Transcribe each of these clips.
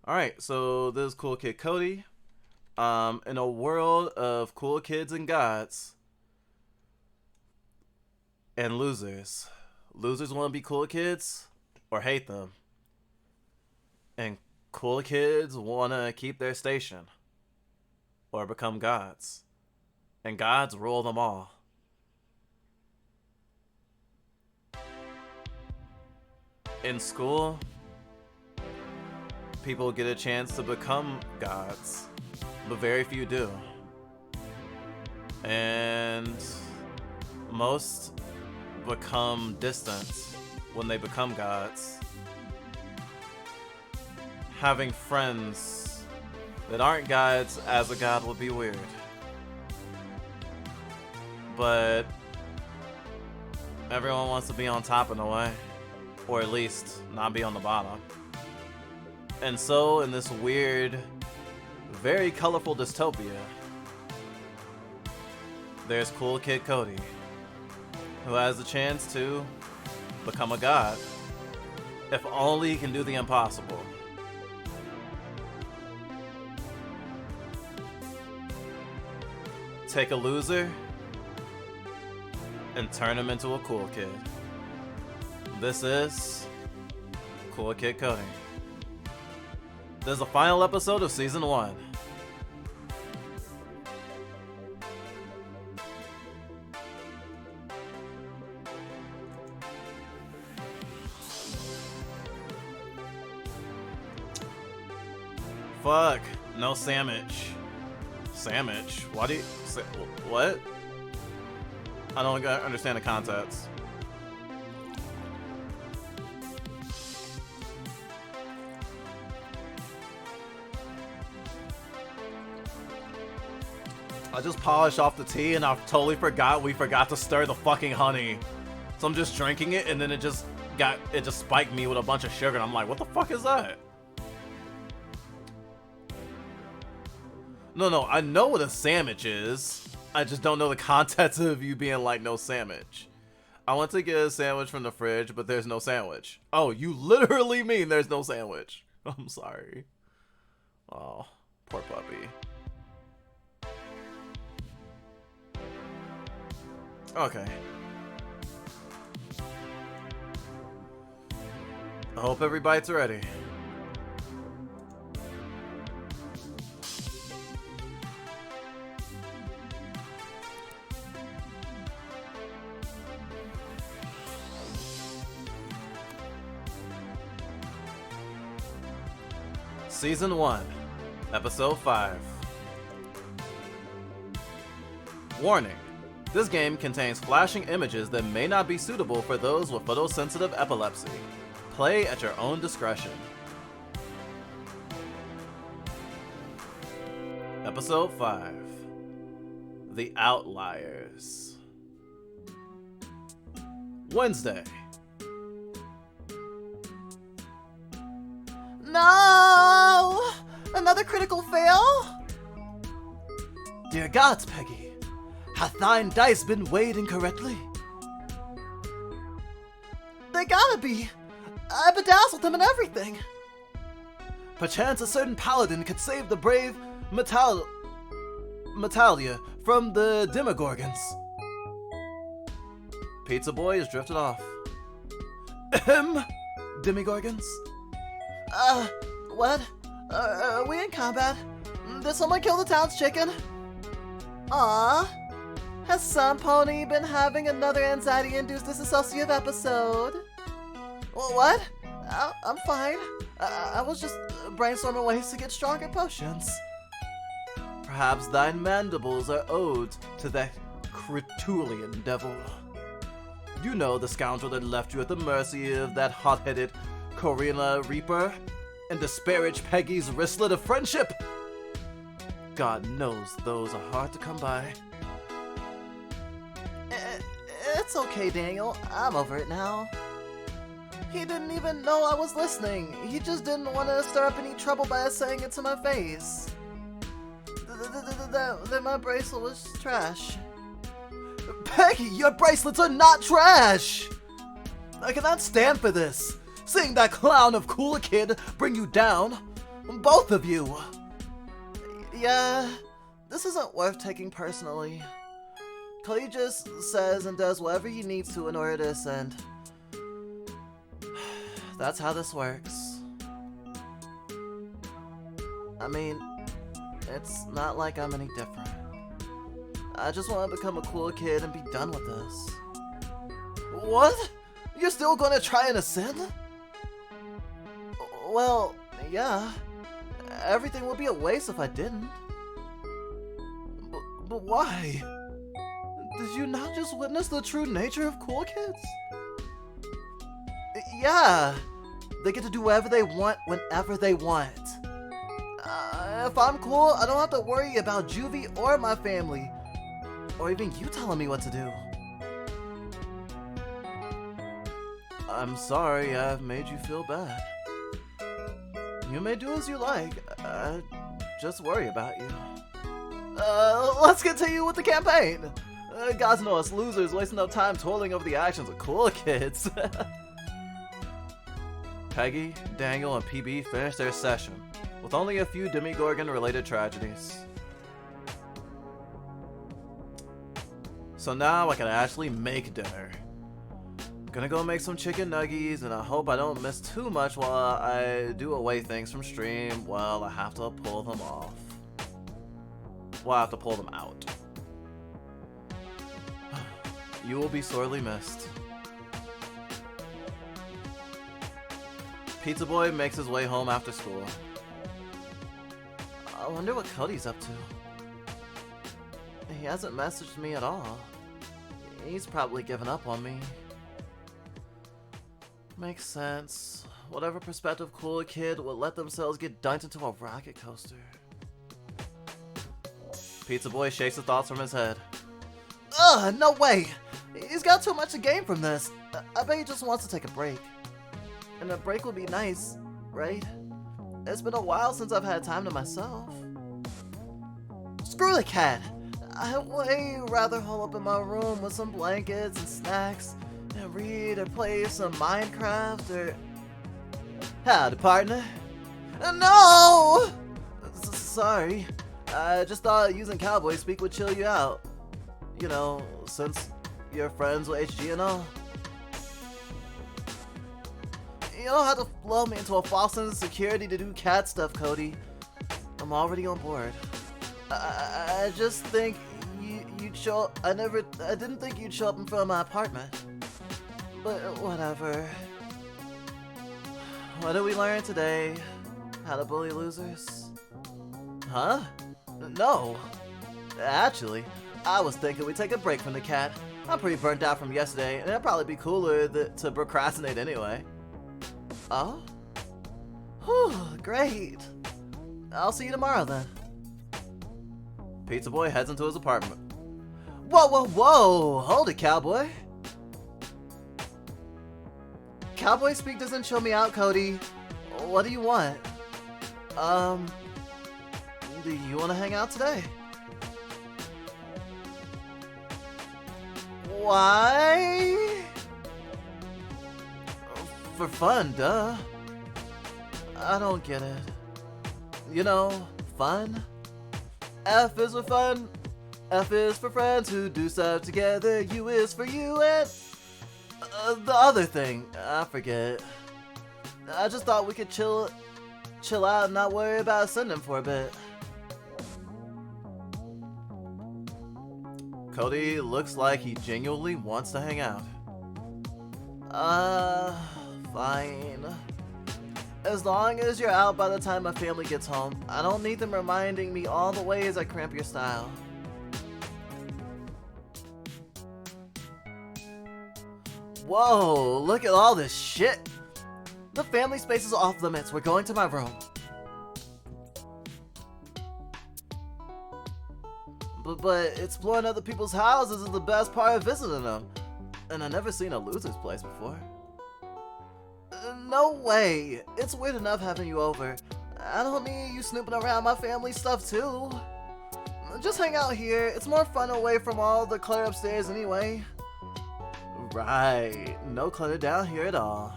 Alright, so this is Cool Kid Cody. In a world of cool kids and gods and losers. Losers want to be cool kids or hate them. And cool kids want to keep their station or become gods. And gods rule them all. In school, people get a chance to become gods, but very few do. And most become distant when they become gods. Having friends that aren't gods as a god would be weird. But everyone wants to be on top in a way, or at least not be on the bottom. And so, in this weird, very colorful dystopia, there's Cool Kid Cody, who has the chance to become a god, if only he can do the impossible. Take a loser and turn him into a cool kid. This is Cool Kid Cody. This is the final episode of Season 1. Fuck. No sandwich. Sandwich? Why do you... What? I don't understand the context. I just polished off the tea and I totally forgot we forgot to stir the fucking honey. So I'm just drinking it and then it just spiked me with a bunch of sugar and I'm like, what the fuck is that? No, I know what a sandwich is. I just don't know the context of you being like, no sandwich. I went to get a sandwich from the fridge, but there's no sandwich. Oh, you literally mean there's no sandwich. I'm sorry. Oh, poor puppy. Okay. I hope every bite's ready. Season 1, Episode 5. Warning. This game contains flashing images that may not be suitable for those with photosensitive epilepsy. Play at your own discretion. Episode 5. The Outliers. Wednesday. No! Another critical fail? Dear gods, Peggy, hath thine dice been weighed incorrectly? They gotta be. I bedazzled them and everything. Perchance a certain paladin could save the brave Metalia from the Demogorgons. Pizza Boy has drifted off. Ahem. Demogorgons? What? Are we in combat? Did someone kill the town's chicken? Aw. Has Sun Pony been having another anxiety-induced disassociative episode? What? I'm fine. I was just brainstorming ways to get stronger potions. Perhaps thine mandibles are owed to that Critulian devil. You know, the scoundrel that left you at the mercy of that hot-headed Corina Reaper and disparaged Peggy's wristlet of friendship. God knows those are hard to come by. It's okay, Daniel. I'm over it now. He didn't even know I was listening. He just didn't want to stir up any trouble by saying it to my face. That my bracelet was trash. Peggy, your bracelets are not trash! I cannot stand for this. Seeing that clown of Cool Kid bring you down. Both of you! Yeah, this isn't worth taking personally. Cody just says and does whatever he needs to in order to ascend. That's how this works. I mean, it's not like I'm any different. I just want to become a cool kid and be done with this. What? You're still gonna try and ascend? Well, yeah. Everything would be a waste if I didn't. But why? Did you not just witness the true nature of cool kids? Yeah. They get to do whatever they want whenever they want. If I'm cool, I don't have to worry about Juvie or my family. Or even you telling me what to do. I'm sorry I've made you feel bad. You may do as you like. I just worry about you. Let's continue with the campaign. Gods know us losers wasting up time toiling over the actions of cool kids. Peggy, Daniel, and PB finished their session, with only a few Demogorgon-related tragedies. So now I can actually make dinner. Gonna go make some chicken nuggies, and I hope I don't miss too much while I do away things from stream. Well, I have to pull them off. Well, I have to pull them out. You will be sorely missed. Pizza Boy makes his way home after school. I wonder what Cody's up to. He hasn't messaged me at all. He's probably given up on me. Makes sense. Whatever prospective cool kid would let themselves get dunked into a rocket coaster. Pizza Boy shakes the thoughts from his head. Ugh, no way! He's got too much to gain from this. I bet he just wants to take a break. And a break would be nice, right? It's been a while since I've had time to myself. Screw the cat! I'd way rather hole up in my room with some blankets and snacks and read or play some Minecraft or... Howdy, partner. No! Sorry. I just thought using cowboy speak would chill you out. You know, since you're friends with HG and all. You don't have to blow me into a false sense of security to do cat stuff, Cody. I'm already on board. I just think you'd show. I didn't think you'd show up in front of my apartment. But whatever. What did we learn today? How to bully losers? Huh? No. Actually, I was thinking we'd take a break from the cat. I'm pretty burnt out from yesterday, and it'd probably be cooler to procrastinate anyway. Oh? Whew, great. I'll see you tomorrow then. Pizza Boy heads into his apartment. Whoa, whoa, whoa! Hold it, cowboy. Cowboy speak doesn't show me out, Cody. What do you want? Do you want to hang out today? Why? For fun, duh. I don't get it. You know, fun? F is for fun. F is for friends who do stuff together. U is for you, and the other thing, I forget. I just thought we could chill out and not worry about ascending for a bit. Cody looks like he genuinely wants to hang out. Fine. As long as you're out by the time my family gets home, I don't need them reminding me all the ways I cramp your style. Whoa, look at all this shit! The family space is off limits. We're going to my room. But exploring other people's houses is the best part of visiting them. And I've never seen a loser's place before. No way. It's weird enough having you over. I don't need you snooping around my family stuff too. Just hang out here. It's more fun away from all the clutter upstairs anyway. Right. No clutter down here at all.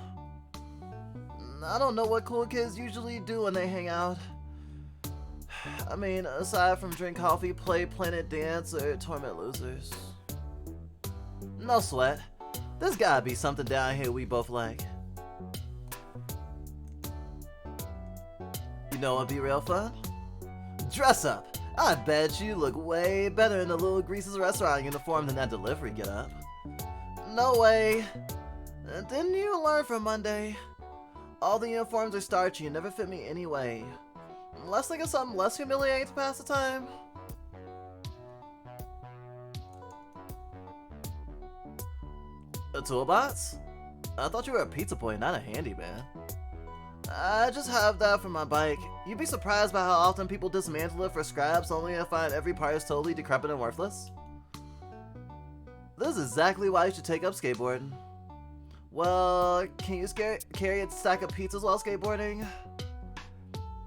I don't know what cool kids usually do when they hang out. I mean, aside from drink coffee, play Planet Dance, or torment losers. No sweat. There's gotta be something down here we both like. You know what'd be real fun? Dress up! I bet you look way better in the little Grease's restaurant uniform than that delivery getup. No way! Didn't you learn from Monday? All the uniforms are starchy and never fit me anyway. Let's think of something less humiliating to pass the time. A toolbox? I thought you were a pizza boy, not a handyman. I just have that for my bike. You'd be surprised by how often people dismantle it for scraps only to find every part is totally decrepit and worthless. This is exactly why you should take up skateboarding. Well, can you carry a stack of pizzas while skateboarding?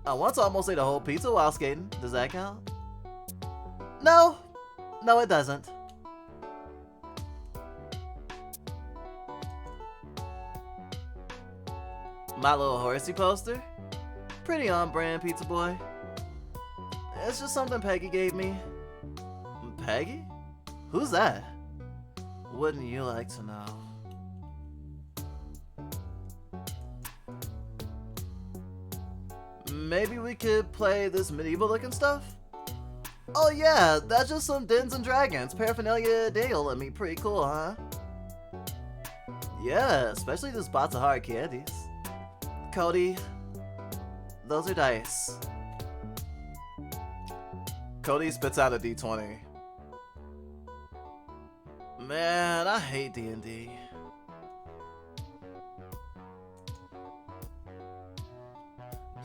I once almost ate a whole pizza while skating. Does that count? No. No, it doesn't. My little horsey poster? Pretty on-brand, pizza boy. It's just something Peggy gave me. Peggy? Who's that? Wouldn't you like to know? Maybe we could play this medieval-looking stuff? Oh yeah, that's just some Dins and Dragons paraphernalia Dale let me. Pretty cool, huh? Yeah, especially this box of hard candies. Cody, those are dice. Cody spits out a D20. Man, I hate D&D.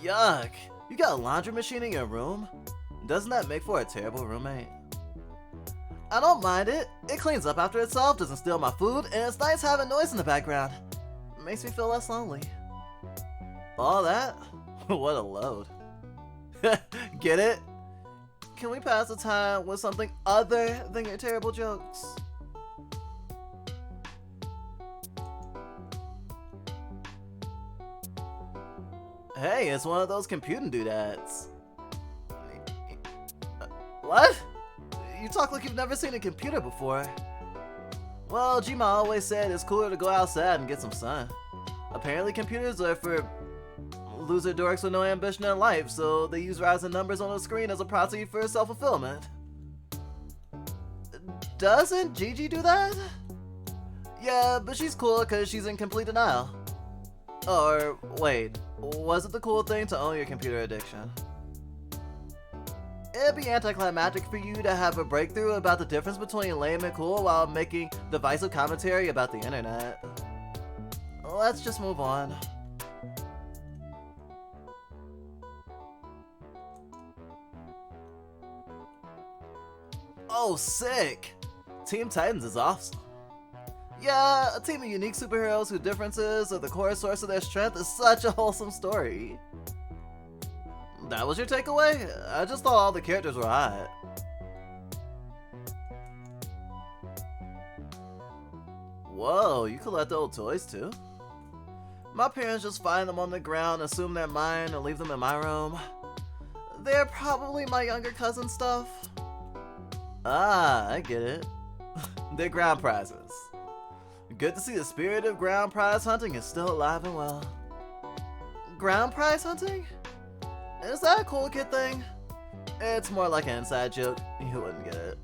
Yuck! You got a laundry machine in your room? Doesn't that make for a terrible roommate? I don't mind it. It cleans up after itself, doesn't steal my food, and it's nice having noise in the background. It makes me feel less lonely. All that? What a load. Get it? Can we pass the time with something other than your terrible jokes? Hey, it's one of those computing doodads. What? You talk like you've never seen a computer before. Well, Gma always said it's cooler to go outside and get some sun. Apparently computers are for loser dorks with no ambition in life, so they use rising numbers on the screen as a proxy for self-fulfillment. Doesn't Gigi do that? Yeah, but she's cool because she's in complete denial. Or, wait, was it the cool thing to own your computer addiction? It'd be anticlimactic for you to have a breakthrough about the difference between lame and cool while making divisive commentary about the internet. Let's just move on. Oh, sick! Team Titans is awesome. Yeah, a team of unique superheroes whose differences are the core source of their strength is such a wholesome story. That was your takeaway? I just thought all the characters were hot. Whoa, you collect old toys too? My parents just find them on the ground, assume they're mine, and leave them in my room. They're probably my younger cousin's stuff. Ah, I get it. They're ground prizes. Good to see the spirit of ground prize hunting is still alive and well. Ground prize hunting? Is that a cool kid thing? It's more like an inside joke. You wouldn't get it.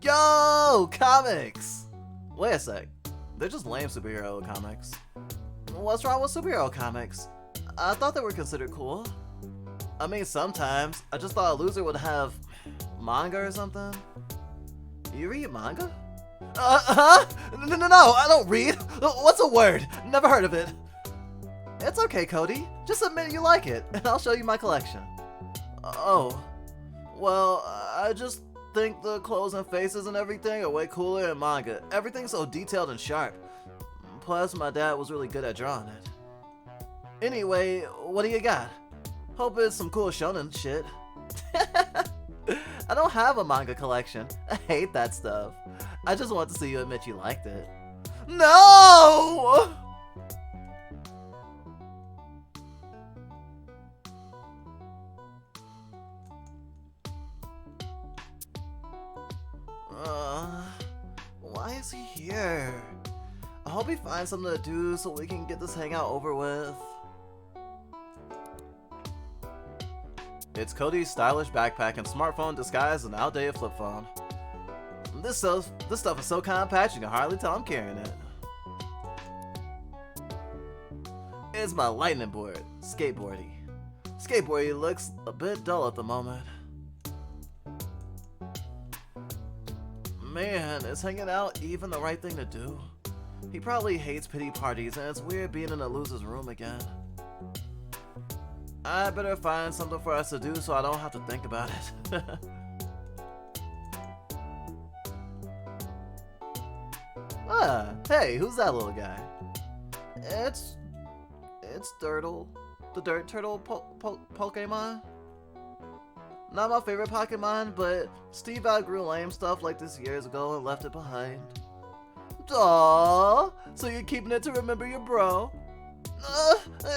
Yo! Comics! Wait a sec. They're just lame superhero comics. What's wrong with superhero comics? I thought they were considered cool. I mean, sometimes. I just thought a loser would have manga or something. You read manga? No, I don't read. What's a word? Never heard of it. It's okay, Cody. Just admit you like it, and I'll show you my collection. Oh. Well, I just think the clothes and faces and everything are way cooler in manga. Everything's so detailed and sharp. Plus, my dad was really good at drawing it. Anyway, what do you got? Hope it's some cool shonen shit. I don't have a manga collection. I hate that stuff. I just want to see you admit you liked it. No! Why is he here? I hope he finds something to do so we can get this hangout over with. It's Cody's stylish backpack and smartphone disguised as an outdated flip phone. This stuff is so compact you can hardly tell I'm carrying it. It's my lightning board, skateboardy. Skateboardy looks a bit dull at the moment. Man, is hanging out even the right thing to do? He probably hates pity parties and it's weird being in a loser's room again. I better find something for us to do so I don't have to think about it. Hey, who's that little guy? It's Dirtle, the Dirt Turtle Pokemon. Not my favorite Pokemon, but Steve outgrew lame stuff like this years ago and left it behind. Aww, so you're keeping it to remember your bro?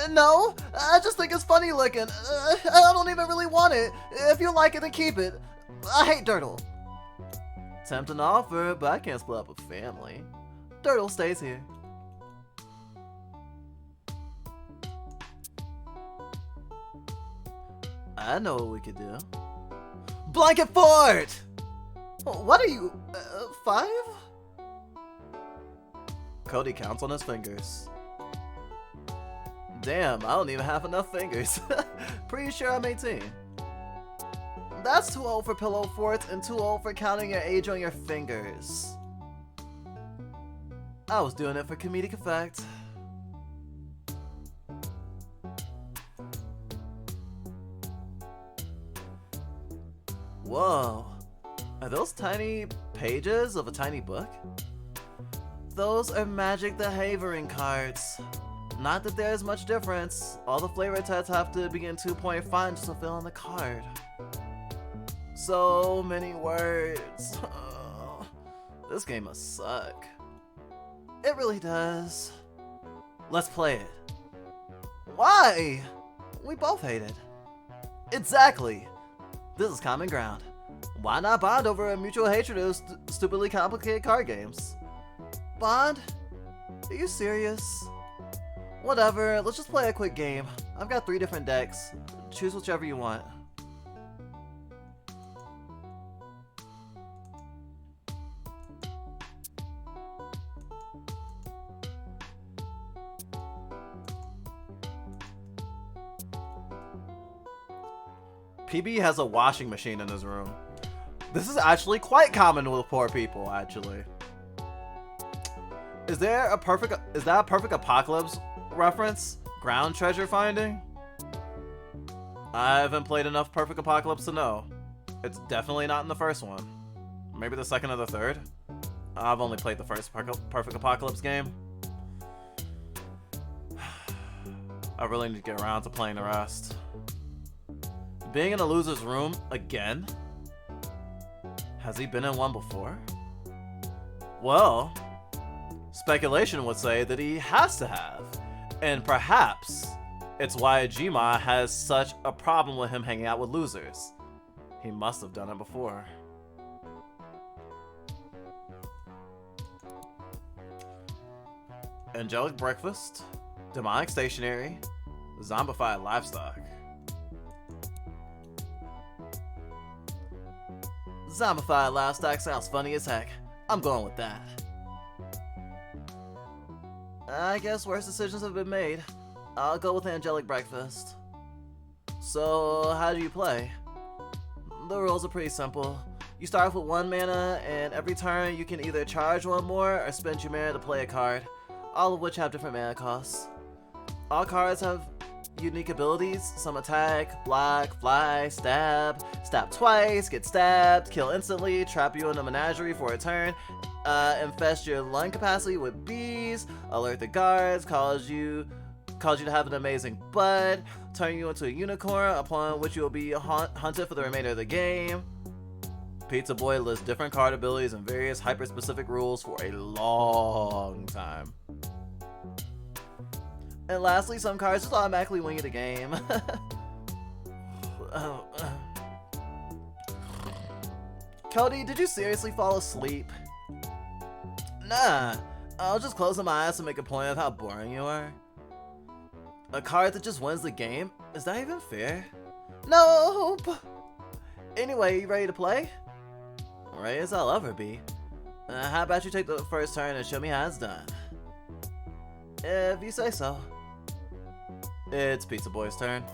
No, I just think it's funny looking. I don't even really want it. If you like it, then keep it. I hate Dirtle. Tempting offer, but I can't split up a family. Dirtle stays here. I know what we could do. Blanket fort! What are you, 5? Cody counts on his fingers. Damn, I don't even have enough fingers. Pretty sure I'm 18. That's too old for pillow forts and too old for counting your age on your fingers. I was doing it for comedic effect. Whoa, are those tiny pages of a tiny book? Those are Magic the Havering cards. Not that there's much difference. All the flavor tests have to be in 2-point font just to fill in the card. So many words. This game must suck. It really does. Let's play it. Why? We both hate it. Exactly. This is common ground. Why not bond over a mutual hatred of stupidly complicated card games? Bond? Are you serious? Whatever, let's just play a quick game. I've got 3 different decks. Choose whichever you want. PB has a washing machine in his room. This is actually quite common with poor people, actually. Is that a perfect apocalypse reference? Ground treasure finding? I haven't played enough Perfect Apocalypse to know. It's definitely not in the first one. Maybe the second or the third? I've only played the first Perfect Apocalypse game. I really need to get around to playing the rest. Being in a loser's room again? Has he been in one before? Well, speculation would say that he has to have. And perhaps it's why Jima has such a problem with him hanging out with losers. He must have done it before. Angelic breakfast, demonic stationery, zombified livestock. Zombified livestock sounds funny as heck. I'm going with that. I guess worse decisions have been made. I'll go with angelic breakfast. So, how do you play? The rules are pretty simple. You start off with 1 mana, and every turn you can either charge 1 more or spend your mana to play a card, all of which have different mana costs. All cards have unique abilities. Some attack, block, fly, stab twice, get stabbed, kill instantly, trap you in a menagerie for a turn, infest your lung capacity with bees, alert the guards, cause you to have an amazing bud, turn you into a unicorn, upon which you will be hunted for the remainder of the game. Pizza Boy lists different card abilities and various hyper-specific rules for a long time. And lastly, some cards just automatically win you the game. Cody, did you seriously fall asleep? Nah, I was just closing my eyes to make a point of how boring you are. A card that just wins the game? Is that even fair? Nope! Anyway, you ready to play? Ready as I'll ever be. How about you take the first turn and show me how it's done? If you say so. It's Pizza Boy's turn.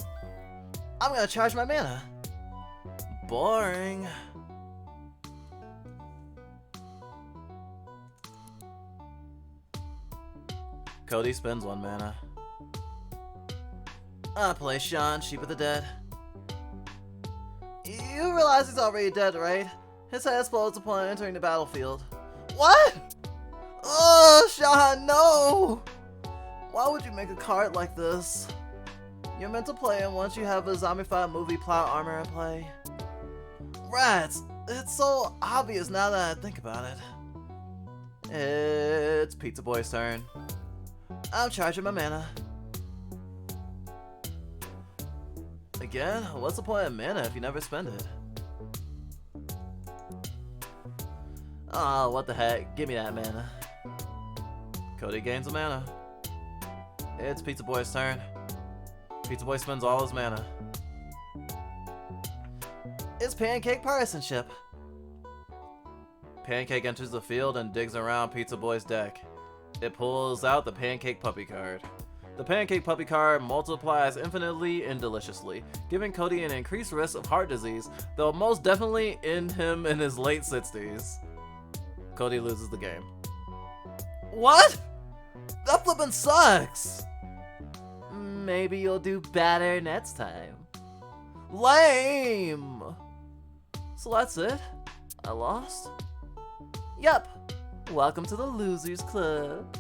I'm gonna charge my mana. Boring. Cody spends 1 mana. I play Sean, Sheep of the Dead. You realize he's already dead, right? His head explodes upon entering the battlefield. What? Oh, Sean, no! Why would you make a card like this? You're meant to play him once you have a zombified movie plot armor in play. Rats! It's so obvious now that I think about it. It's Pizza Boy's turn. I'm charging my mana. Again? What's the point of mana if you never spend it? Oh, what the heck. Give me that mana. Cody gains a mana. It's Pizza Boy's turn. Pizza Boy spends all his mana. It's Pancake Partisanship. Pancake enters the field and digs around Pizza Boy's deck. It pulls out the Pancake Puppy card. The Pancake Puppy card multiplies infinitely and deliciously, giving Cody an increased risk of heart disease, though most definitely end him in his late 60s. Cody loses the game. What? That flippin' sucks! Maybe you'll do better next time. Lame! So that's it? I lost? Yup. Welcome to the Losers Club.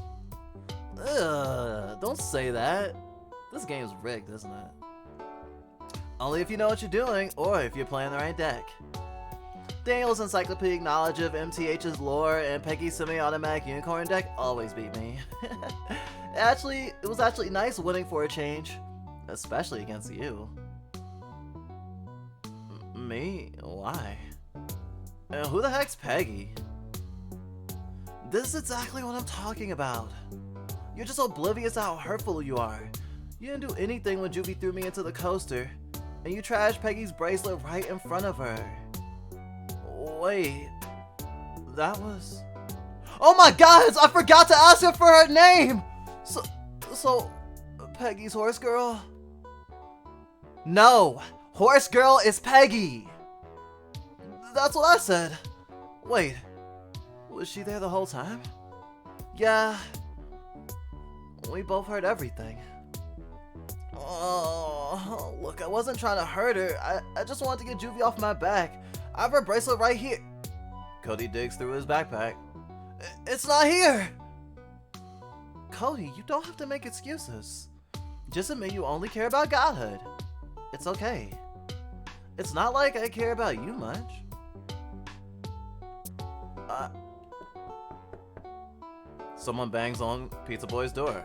Ugh, don't say that. This game's rigged, isn't it? Only if you know what you're doing, or if you're playing the right deck. Daniel's encyclopedic knowledge of MTH's lore and Peggy's semi-automatic unicorn deck always beat me. It was actually nice winning for a change. Especially against you. Me? Why? Who the heck's Peggy? This is exactly what I'm talking about. You're just oblivious to how hurtful you are. You didn't do anything when Juvie threw me into the coaster, and you trashed Peggy's bracelet right in front of her. Wait, that was... Oh my god, I forgot to ask her for her name! So, Peggy's horse girl? No, horse girl is Peggy! That's what I said. Wait, was she there the whole time? Yeah, we both heard everything. Oh, look, I wasn't trying to hurt her. I just wanted to get Juvie off my back. I have her bracelet right here. Cody digs through his backpack. It's not here! Cody, you don't have to make excuses. Just admit you only care about godhood. It's okay. It's not like I care about you much. Someone bangs on Pizza Boy's door.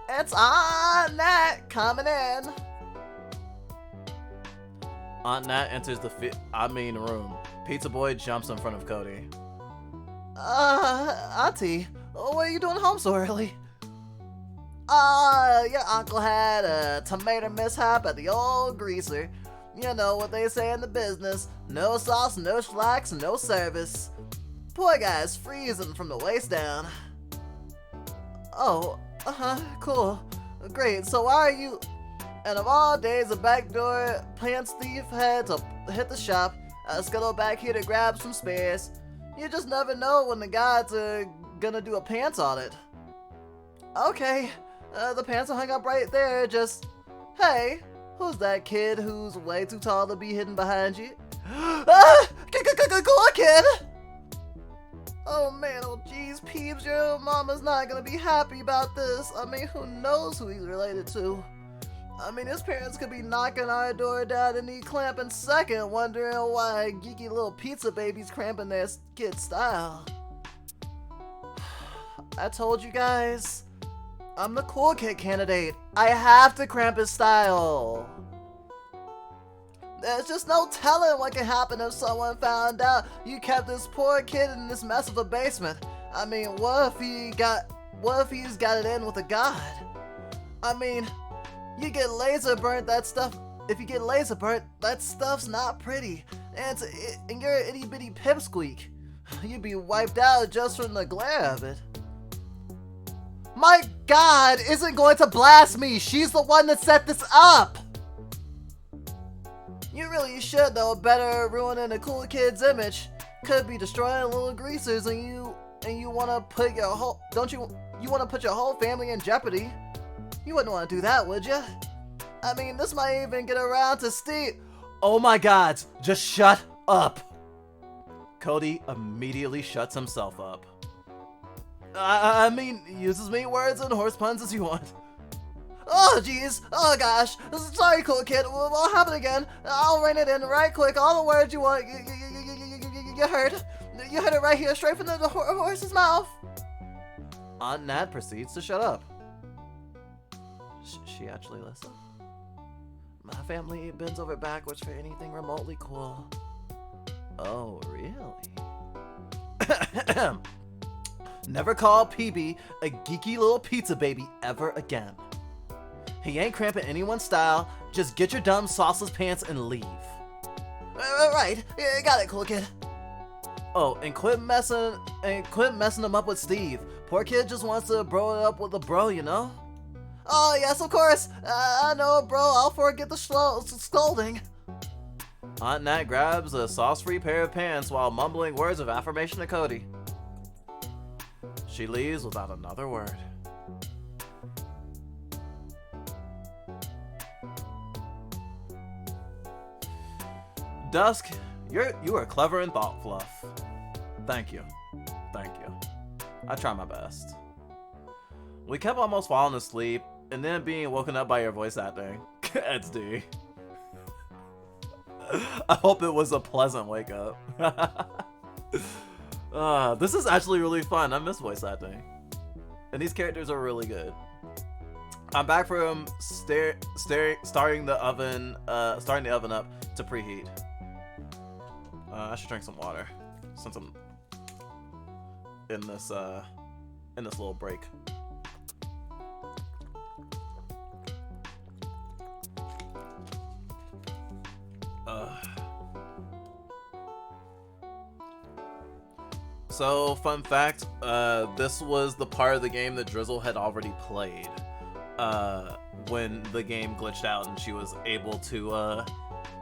It's Aunt Nat coming in. Aunt Nat enters the room. Pizza Boy jumps in front of Cody. Auntie, what are you doing home so early? Your uncle had a tomato mishap at the old greaser. You know what they say in the business. No sauce, no slacks, no service. Poor guy's freezing from the waist down. Oh, cool. Great, so why are you... And of all days, a backdoor pants thief had to hit the shop. I scuttled back here to grab some spares. You just never know when the gods are gonna do a pants audit. Okay, the pants are hung up right there, just... Hey, who's that kid who's way too tall to be hidden behind you? Cool kid! Oh man, oh jeez, Peeps, your mama's not gonna be happy about this. I mean, who knows who he's related to? I mean, his parents could be knocking our door down and he clamping second, wondering why geeky little pizza babies cramping their kid's style. I told you guys, I'm the cool kid candidate. I have to cramp his style. There's just no telling what could happen if someone found out you kept this poor kid in this mess of a basement. I mean, what if he's got it in with a god? I mean, you get laser burnt, that stuff. If you get laser burnt, that stuff's not pretty. And you're an itty bitty pipsqueak. You'd be wiped out just from the glare of it. My god isn't going to blast me. She's the one that set this up. You really should, though. Better ruining a cool kid's image. Could be destroying little greasers, and you want to put your whole you want to put your whole family in jeopardy. You wouldn't want to do that, would you? I mean, this might even get around to Steve. Oh my god, just shut up. Cody immediately shuts himself up. I mean, use as many words and horse puns as you want. Oh jeez, oh gosh, sorry cool kid, won't happen again. I'll rein it in right quick, all the words you want. You heard it right here, straight from the horse's mouth. Aunt Nat proceeds to shut up. She actually listens. My family bends over backwards for anything remotely cool. Oh, really? Never call PB a geeky little pizza baby ever again. He ain't cramping anyone's style. Just get your dumb sauceless pants and leave. Right, got it, cool kid. Oh, and quit messing him up with Steve. Poor kid just wants to bro it up with a bro, you know? Oh yes, of course. I know, bro. I'll forget the scolding. Aunt Nat grabs a sauce-free pair of pants while mumbling words of affirmation to Cody. She leaves without another word. Dusk, you are clever in thought fluff. Thank you. I try my best. We kept almost falling asleep and then being woken up by your voice acting. It's D. I hope it was a pleasant wake up. This is actually really fun. I miss voice acting. And these characters are really good. I'm back from starting the oven up to preheat. I should drink some water since I'm in this little break. So, fun fact, this was the part of the game that Drizzle had already played when the game glitched out and she was able to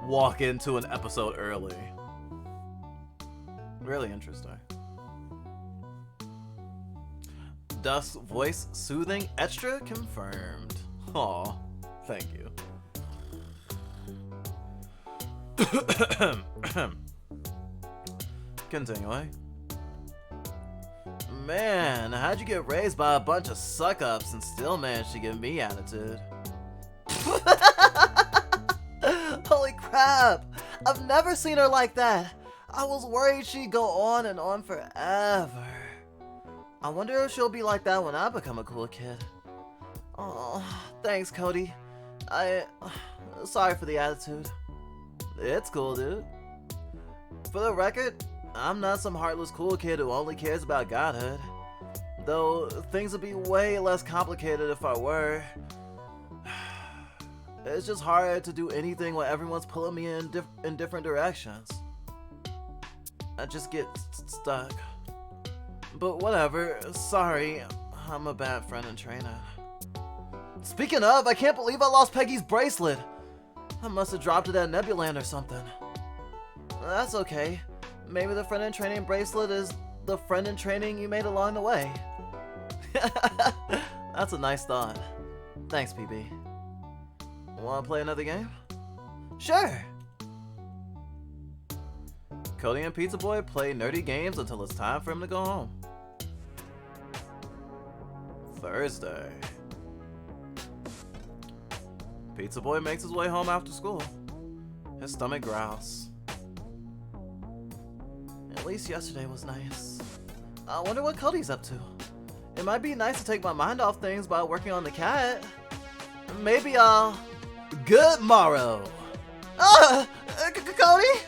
walk into an episode early. Really interesting. Dusk's voice soothing, extra confirmed. Aw, thank you. Continuing. Man, how'd you get raised by a bunch of suck-ups and still manage to give me attitude? Holy crap! I've never seen her like that. I was worried she'd go on and on forever. I wonder if she'll be like that when I become a cool kid. Oh, thanks, Cody. Sorry for the attitude. It's cool, dude. For the record, I'm not some heartless cool kid who only cares about godhood. Though things would be way less complicated if I were. It's just hard to do anything when everyone's pulling me in different directions. I just get stuck. But whatever, sorry, I'm a bad friend and trainer. Speaking of, I can't believe I lost Peggy's bracelet. I must have dropped it at Nebuland or something. That's okay. Maybe the friend in training bracelet is the friend in training you made along the way. That's a nice thought. Thanks, PB. Wanna play another game? Sure! Cody and Pizza Boy play nerdy games until it's time for him to go home. Thursday. Pizza Boy makes his way home after school. His stomach growls. At least yesterday was nice. I wonder what Cody's up to. It might be nice to take my mind off things by working on the cat. Maybe I'll... Good morrow! Cody?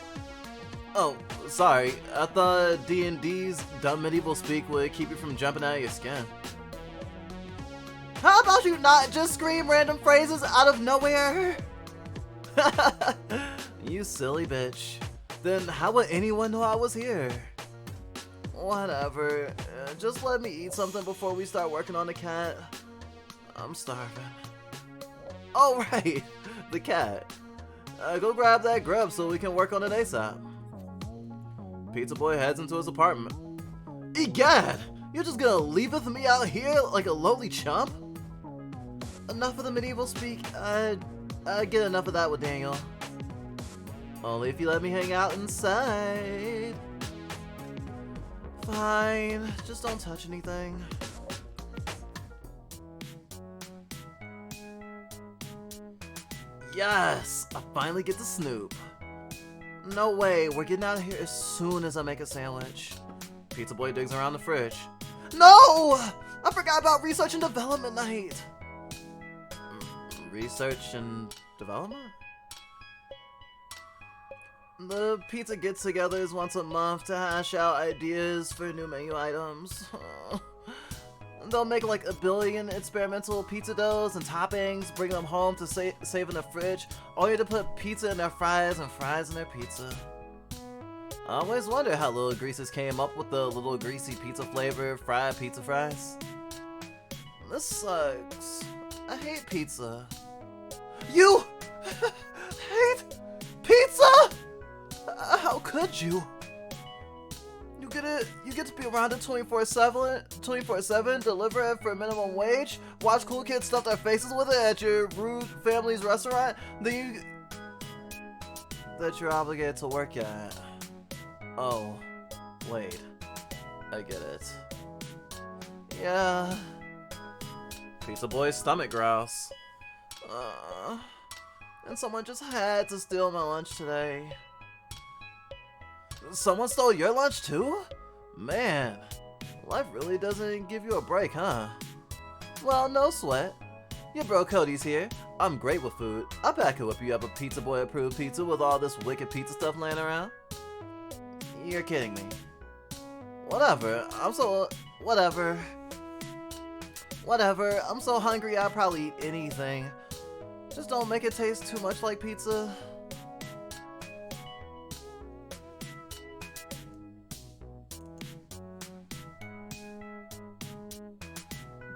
Oh, sorry. I thought D&D's dumb medieval speak would keep you from jumping out of your skin. How about you not just scream random phrases out of nowhere? You silly bitch. Then how would anyone know I was here? Whatever. Just let me eat something before we start working on the cat. I'm starving. Oh right, the cat. Go grab that grub so we can work on it ASAP. Pizza Boy heads into his apartment. Egad! You're just gonna leaveth me out here like a lowly chump? Enough of the medieval speak. I get enough of that with Daniel. Only if you let me hang out inside. Fine, just don't touch anything. Yes, I finally get to snoop. No way, we're getting out of here as soon as I make a sandwich. Pizza Boy digs around the fridge. No! I forgot about research and development night. Research and development? The pizza get-togethers once a month to hash out ideas for new menu items. They'll make like a billion experimental pizza doughs and toppings, bring them home to save in the fridge, only to put pizza in their fries and fries in their pizza. I always wonder how Little Greases came up with the little greasy pizza flavor fried pizza fries. This sucks. I hate pizza. You hate pizza? How could you? You get to be around it 24/7, deliver it for minimum wage, watch cool kids stuff their faces with it at your rude family's restaurant, that you're obligated to work at. Oh, wait. I get it. Yeah. Pizza Boy's stomach growls. And someone just had to steal my lunch today. Someone stole your lunch too? Man, life really doesn't give you a break, huh? Well, no sweat. Your bro Cody's here. I'm great with food. I bet I could whip you up a Pizza Boy approved pizza with all this wicked pizza stuff laying around. You're kidding me. Whatever. Whatever. I'm so hungry I'd probably eat anything. Just don't make it taste too much like pizza.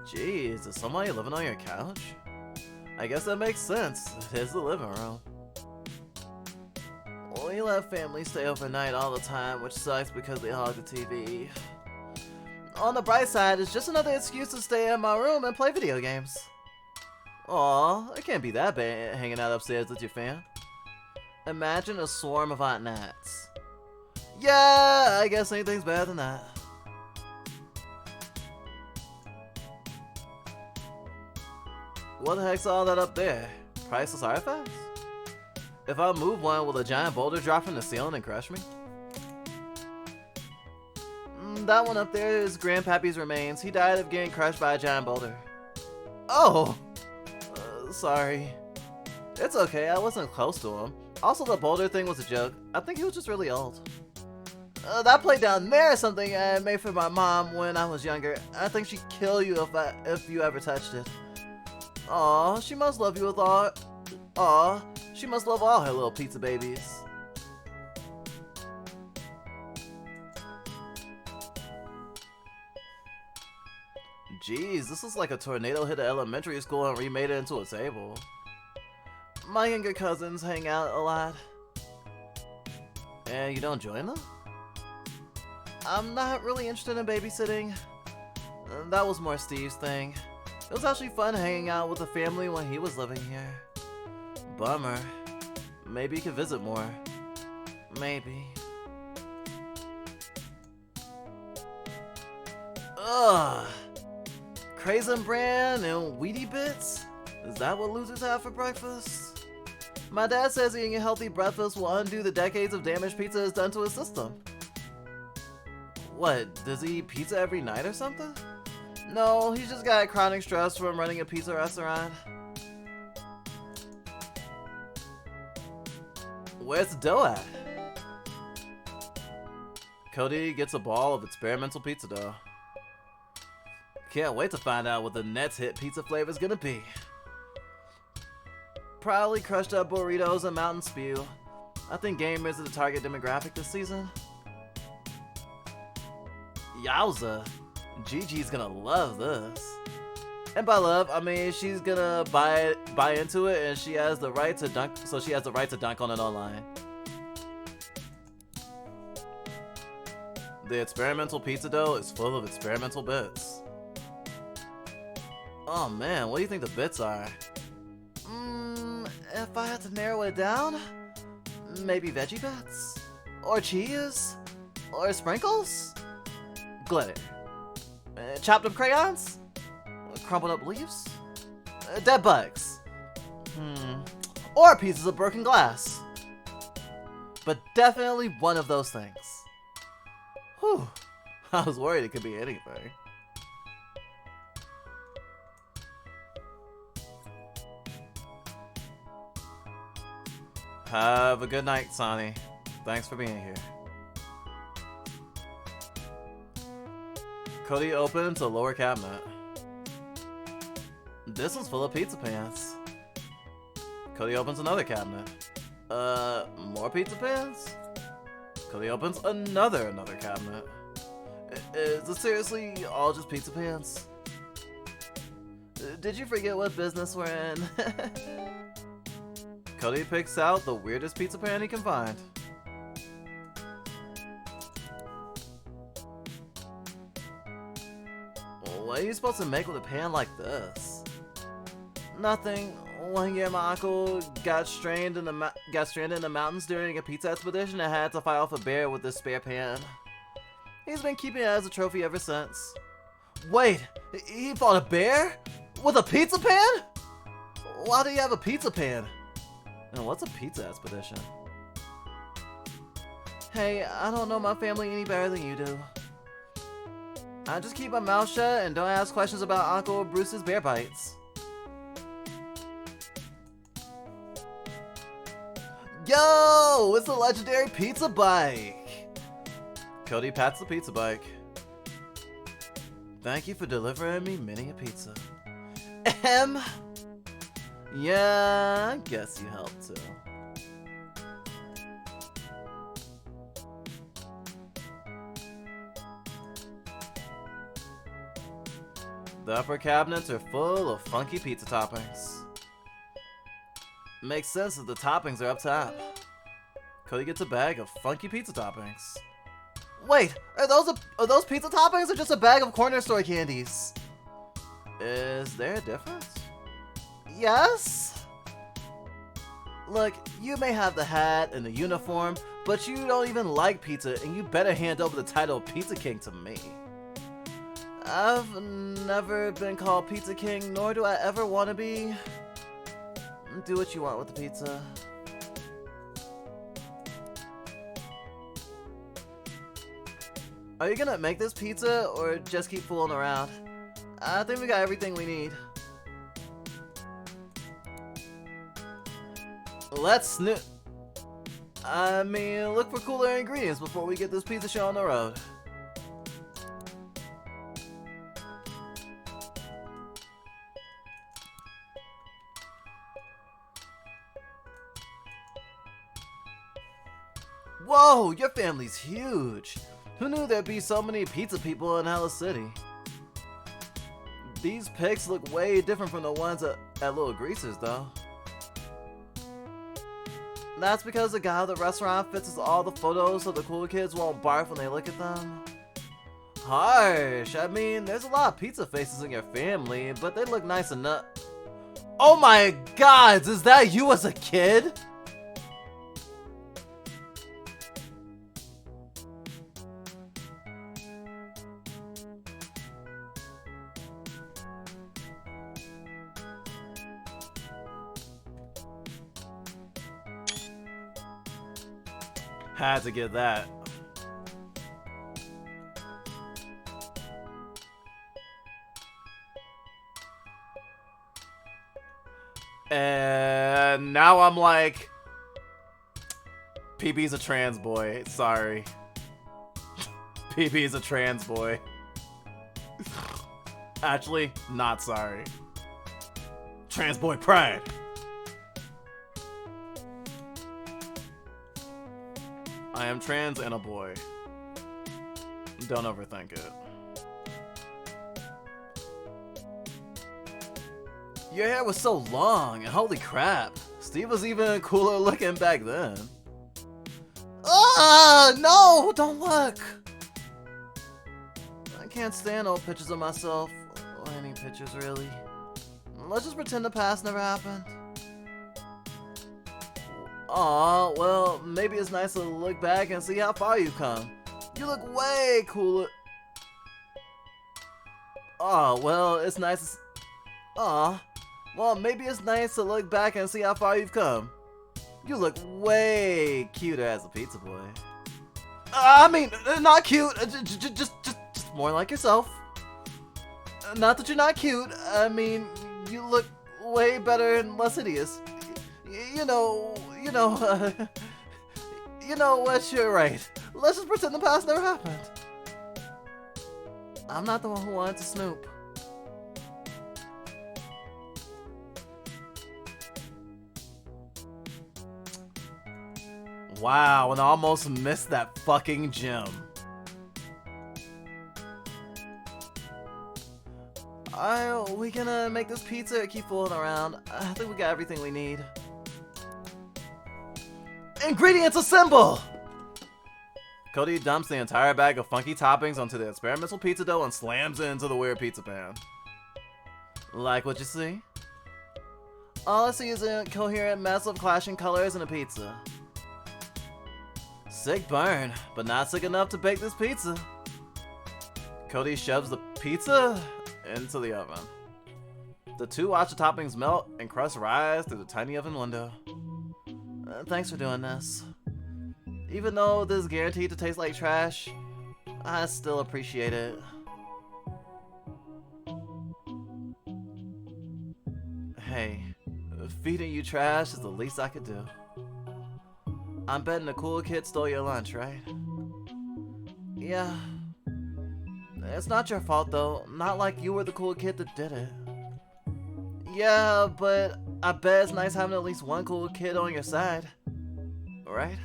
Jeez, is somebody living on your couch? I guess that makes sense. It is the living room. We let families stay overnight all the time, which sucks because they hog the TV. On the bright side, it's just another excuse to stay in my room and play video games. Aw, it can't be that bad hanging out upstairs with your fam. Imagine a swarm of Aunt Nats. Yeah, I guess anything's better than that. What the heck's all that up there? Priceless artifacts? If I move one, will a giant boulder drop from the ceiling and crush me? That one up there is Grandpappy's remains. He died of getting crushed by a giant boulder. Oh! Sorry. It's okay, I wasn't close to him. Also, the boulder thing was a joke. I think he was just really old. That plate down there is something I made for my mom when I was younger. I think she'd kill you if you ever touched it. Aw, she must love you with all... Aw, she must love all her little pizza babies. Jeez, this is like a tornado hit an elementary school and remade it into a table. My younger cousins hang out a lot. And you don't join them? I'm not really interested in babysitting. That was more Steve's thing. It was actually fun hanging out with the family when he was living here. Bummer. Maybe you could visit more. Maybe. Ugh. Craisin Bran and Wheaty Bits? Is that what losers have for breakfast? My dad says eating a healthy breakfast will undo the decades of damage pizza has done to his system. What, does he eat pizza every night or something? No, he's just got chronic stress from running a pizza restaurant. Where's the dough at? Cody gets a ball of experimental pizza dough. Can't wait to find out what the next hit pizza flavor is gonna be. Probably crushed up burritos and Mountain Spew. I think gamers are the target demographic this season. Yowza, Gigi's gonna love this. And by love, I mean she's gonna buy into it, and she has the right to dunk. So she has the right to dunk on it online. The experimental pizza dough is full of experimental bits. Oh man, what do you think the bits are? If I had to narrow it down, maybe veggie bits? Or cheese? Or sprinkles? Glitter. Chopped up crayons? Crumpled up leaves? Dead bugs? Or pieces of broken glass? But definitely one of those things. Whew. I was worried it could be anything. Have a good night, Sonny. Thanks for being here. Cody opens a lower cabinet. This one's full of pizza pans. Cody opens another cabinet. More pizza pans? Cody opens another cabinet. Is this seriously all just pizza pans? Did you forget what business we're in? Cody picks out the weirdest pizza pan he can find. What are you supposed to make with a pan like this? Nothing. One year my uncle got stranded in the mountains during a pizza expedition and had to fight off a bear with this spare pan. He's been keeping it as a trophy ever since. Wait, he fought a bear? With a pizza pan? Why do you have a pizza pan? And what's a pizza expedition? Hey, I don't know my family any better than you do. I just keep my mouth shut and don't ask questions about Uncle Bruce's bear bites. Yo, it's a legendary pizza bike! Cody pats the pizza bike. Thank you for delivering me many a pizza. Yeah, I guess you helped too. The upper cabinets are full of funky pizza toppings. Makes sense that the toppings are up top. Cody gets a bag of funky pizza toppings. Wait, are those pizza toppings or just a bag of corner store candies? Is there a difference? Yes? Look, you may have the hat and the uniform, but you don't even like pizza, and you better hand over the title of Pizza King to me. I've never been called Pizza King, nor do I ever want to be. Do what you want with the pizza. Are you gonna make this pizza, or just keep fooling around? I think we got everything we need. Let's look for cooler ingredients before we get this pizza show on the road. Whoa, your family's huge. Who knew there'd be so many pizza people in Hella City? These pics look way different from the ones at Little Greasers, though. That's because the guy at the restaurant fixes all the photos so the cool kids won't barf when they look at them. Harsh. I mean, there's a lot of pizza faces in your family, but they look nice enough. Oh my god, is that you as a kid? Had to get that. And now I'm like, PB's a trans boy. Sorry. PB's a trans boy. Actually, not sorry. Trans boy pride. I am trans and a boy. Don't overthink it. Your hair was so long, and holy crap, Steve was even cooler looking back then. Ah, no, don't look. I can't stand old pictures of myself, or any pictures really. Let's just pretend the past never happened. Aw, well, maybe it's nice to look back and see how far you've come. You look way cooler. Aw, well, it's nice. Aw, well, maybe it's nice to look back and see how far you've come. You look way cuter as a pizza boy. I mean, not cute, just more like yourself. Not that you're not cute, I mean, you look way better and less hideous. You know what, you're right. Let's just pretend the past never happened. I'm not the one who wanted to snoop. Wow, and I almost missed that fucking gem. Alright, we gonna make this pizza or keep fooling around? I think we got everything we need. Ingredients assemble! Cody dumps the entire bag of funky toppings onto the experimental pizza dough and slams it into the weird pizza pan. Like what you see? All I see is a coherent mess of clashing colors and a pizza. Sick burn, but not sick enough to bake this pizza. Cody shoves the pizza into the oven. The two watch the toppings melt and crust rise through the tiny oven window. Thanks for doing this. Even though this is guaranteed to taste like trash, I still appreciate it. Hey, feeding you trash is the least I could do. I'm betting the cool kid stole your lunch, right? Yeah. It's not your fault though, not like you were the cool kid that did it. Yeah, but I bet it's nice having at least one cool kid on your side. Right?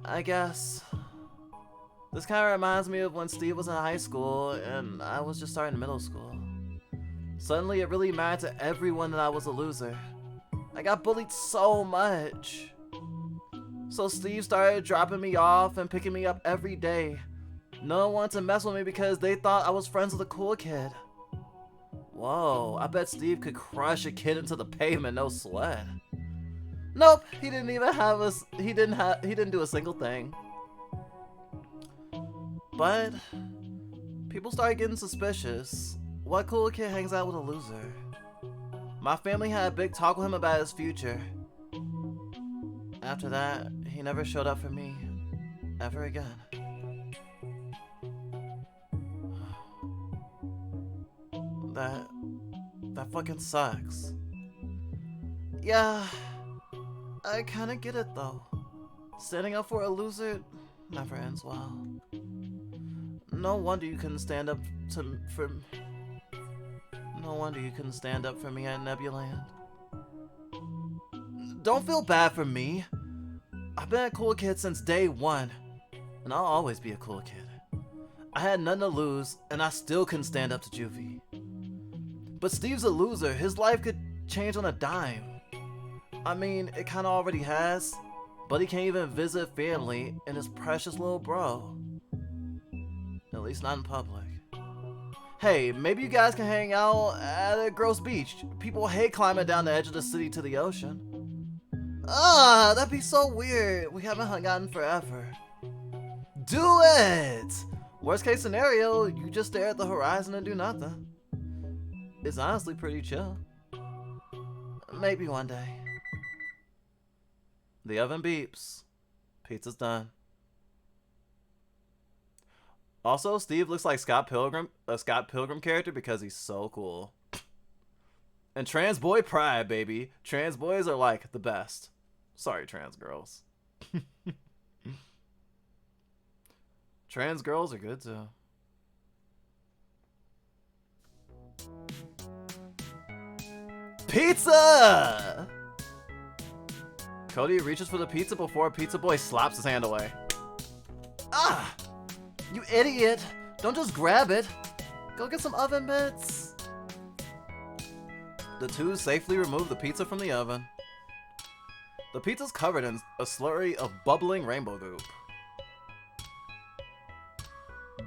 I guess. This kind of reminds me of when Steve was in high school and I was just starting middle school. Suddenly it really mattered to everyone that I was a loser. I got bullied so much. So Steve started dropping me off and picking me up every day. No one wanted to mess with me because they thought I was friends with a cool kid. Whoa, I bet Steve could crush a kid into the pavement, no sweat. Nope, he didn't even have us. He didn't do a single thing. But people started getting suspicious. What cool kid hangs out with a loser? My family had a big talk with him about his future. After that, he never showed up for me ever again. That fucking sucks. Yeah, I kinda get it though. Standing up for a loser never ends well. No wonder you couldn't stand up for me at Nebuland. Don't feel bad for me. I've been a cool kid since day one, and I'll always be a cool kid. I had nothing to lose, and I still couldn't stand up to Juvie. But Steve's a loser. His life could change on a dime. I mean, it kinda already has, but he can't even visit family and his precious little bro. At least not in public. Hey, maybe you guys can hang out at a gross beach. People hate climbing down the edge of the city to the ocean. Ah, that'd be so weird. We haven't hung out in forever. Do it! Worst case scenario, you just stare at the horizon and do nothing. It's honestly pretty chill. Maybe one day. The oven beeps. Pizza's done. Also, Steve looks like a Scott Pilgrim character because he's so cool. And trans boy pride, baby. Trans boys are like the best. Sorry, trans girls. Trans girls are good too. Pizza! Cody reaches for the pizza before Pizza Boy slaps his hand away. Ah! You idiot! Don't just grab it. Go get some oven mitts. The two safely remove the pizza from the oven. The pizza's covered in a slurry of bubbling rainbow goop.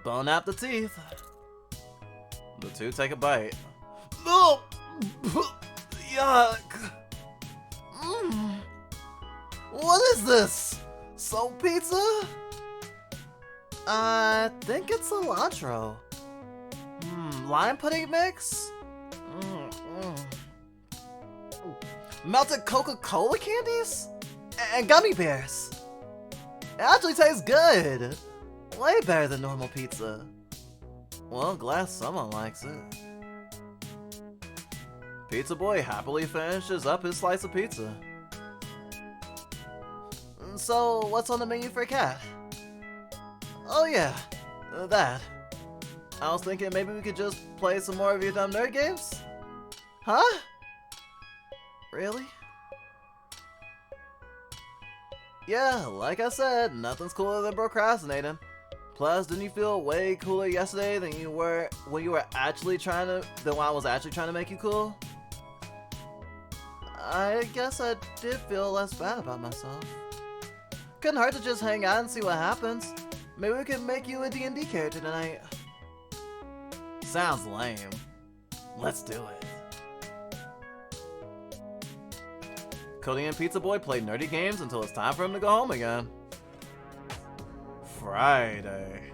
Bone out the teeth. The two take a bite. Oh! Yuck! What is this? Soap pizza? I think it's cilantro. Lime pudding mix? Melted Coca-Cola candies? And gummy bears. It actually tastes good. Way better than normal pizza. Well, glad someone likes it. Pizza Boy happily finishes up his slice of pizza. So, what's on the menu for cat? Oh yeah, that. I was thinking maybe we could just play some more of your dumb nerd games? Huh? Really? Yeah, like I said, nothing's cooler than procrastinating. Plus, didn't you feel way cooler yesterday than you were when you were actually trying to, than when I was actually trying to make you cool? I guess I did feel less bad about myself. Couldn't hurt to just hang out and see what happens. Maybe we could make you a D&D character tonight. Sounds lame. Let's do it. Cody and Pizza Boy play nerdy games until it's time for him to go home again. Friday.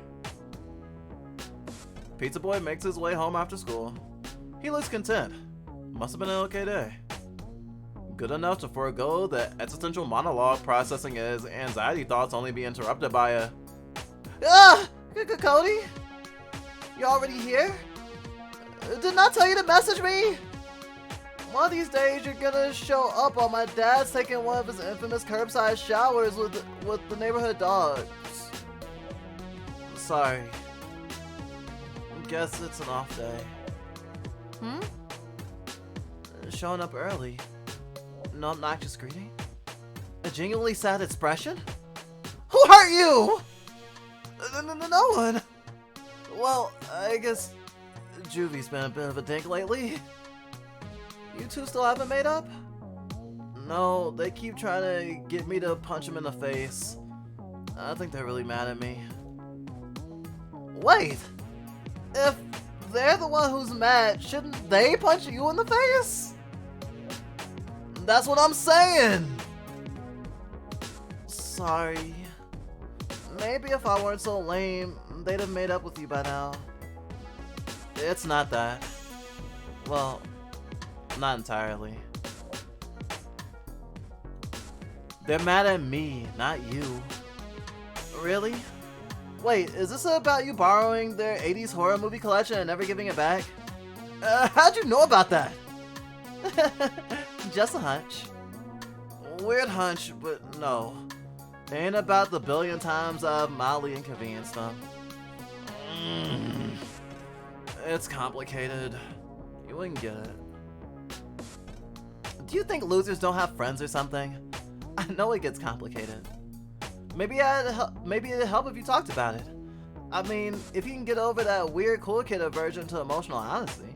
Pizza Boy makes his way home after school. He looks content. Must have been an okay day. Good enough to forego the existential monologue processing his anxiety thoughts only be interrupted by a... Ah! Cody? You already here? Didn't I tell you to message me? One of these days you're gonna show up while my dad's taking one of his infamous curbside showers with the neighborhood dogs. Sorry. Guess it's an off day. Showing up early. No obnoxious greeting. A genuinely sad expression? Who hurt you? No one. Well, I guess Juvie's been a bit of a dink lately. You two still haven't made up? No, they keep trying to get me to punch him in the face. I think they're really mad at me. Wait! If they're the one who's mad, shouldn't they punch you in the face? That's what I'm saying! Sorry. Maybe if I weren't so lame, they'd have made up with you by now. It's not that. Well, not entirely. They're mad at me, not you. Really? Wait, is this about you borrowing their 80s horror movie collection and never giving it back? How'd you know about that? Just a hunch. Weird hunch, but no. It ain't about the billion times I've mildly inconvenienced them. It's complicated. You wouldn't get it. Do you think losers don't have friends or something? I know it gets complicated. Maybe it'd help if you talked about it. I mean, if you can get over that weird cool kid aversion to emotional honesty.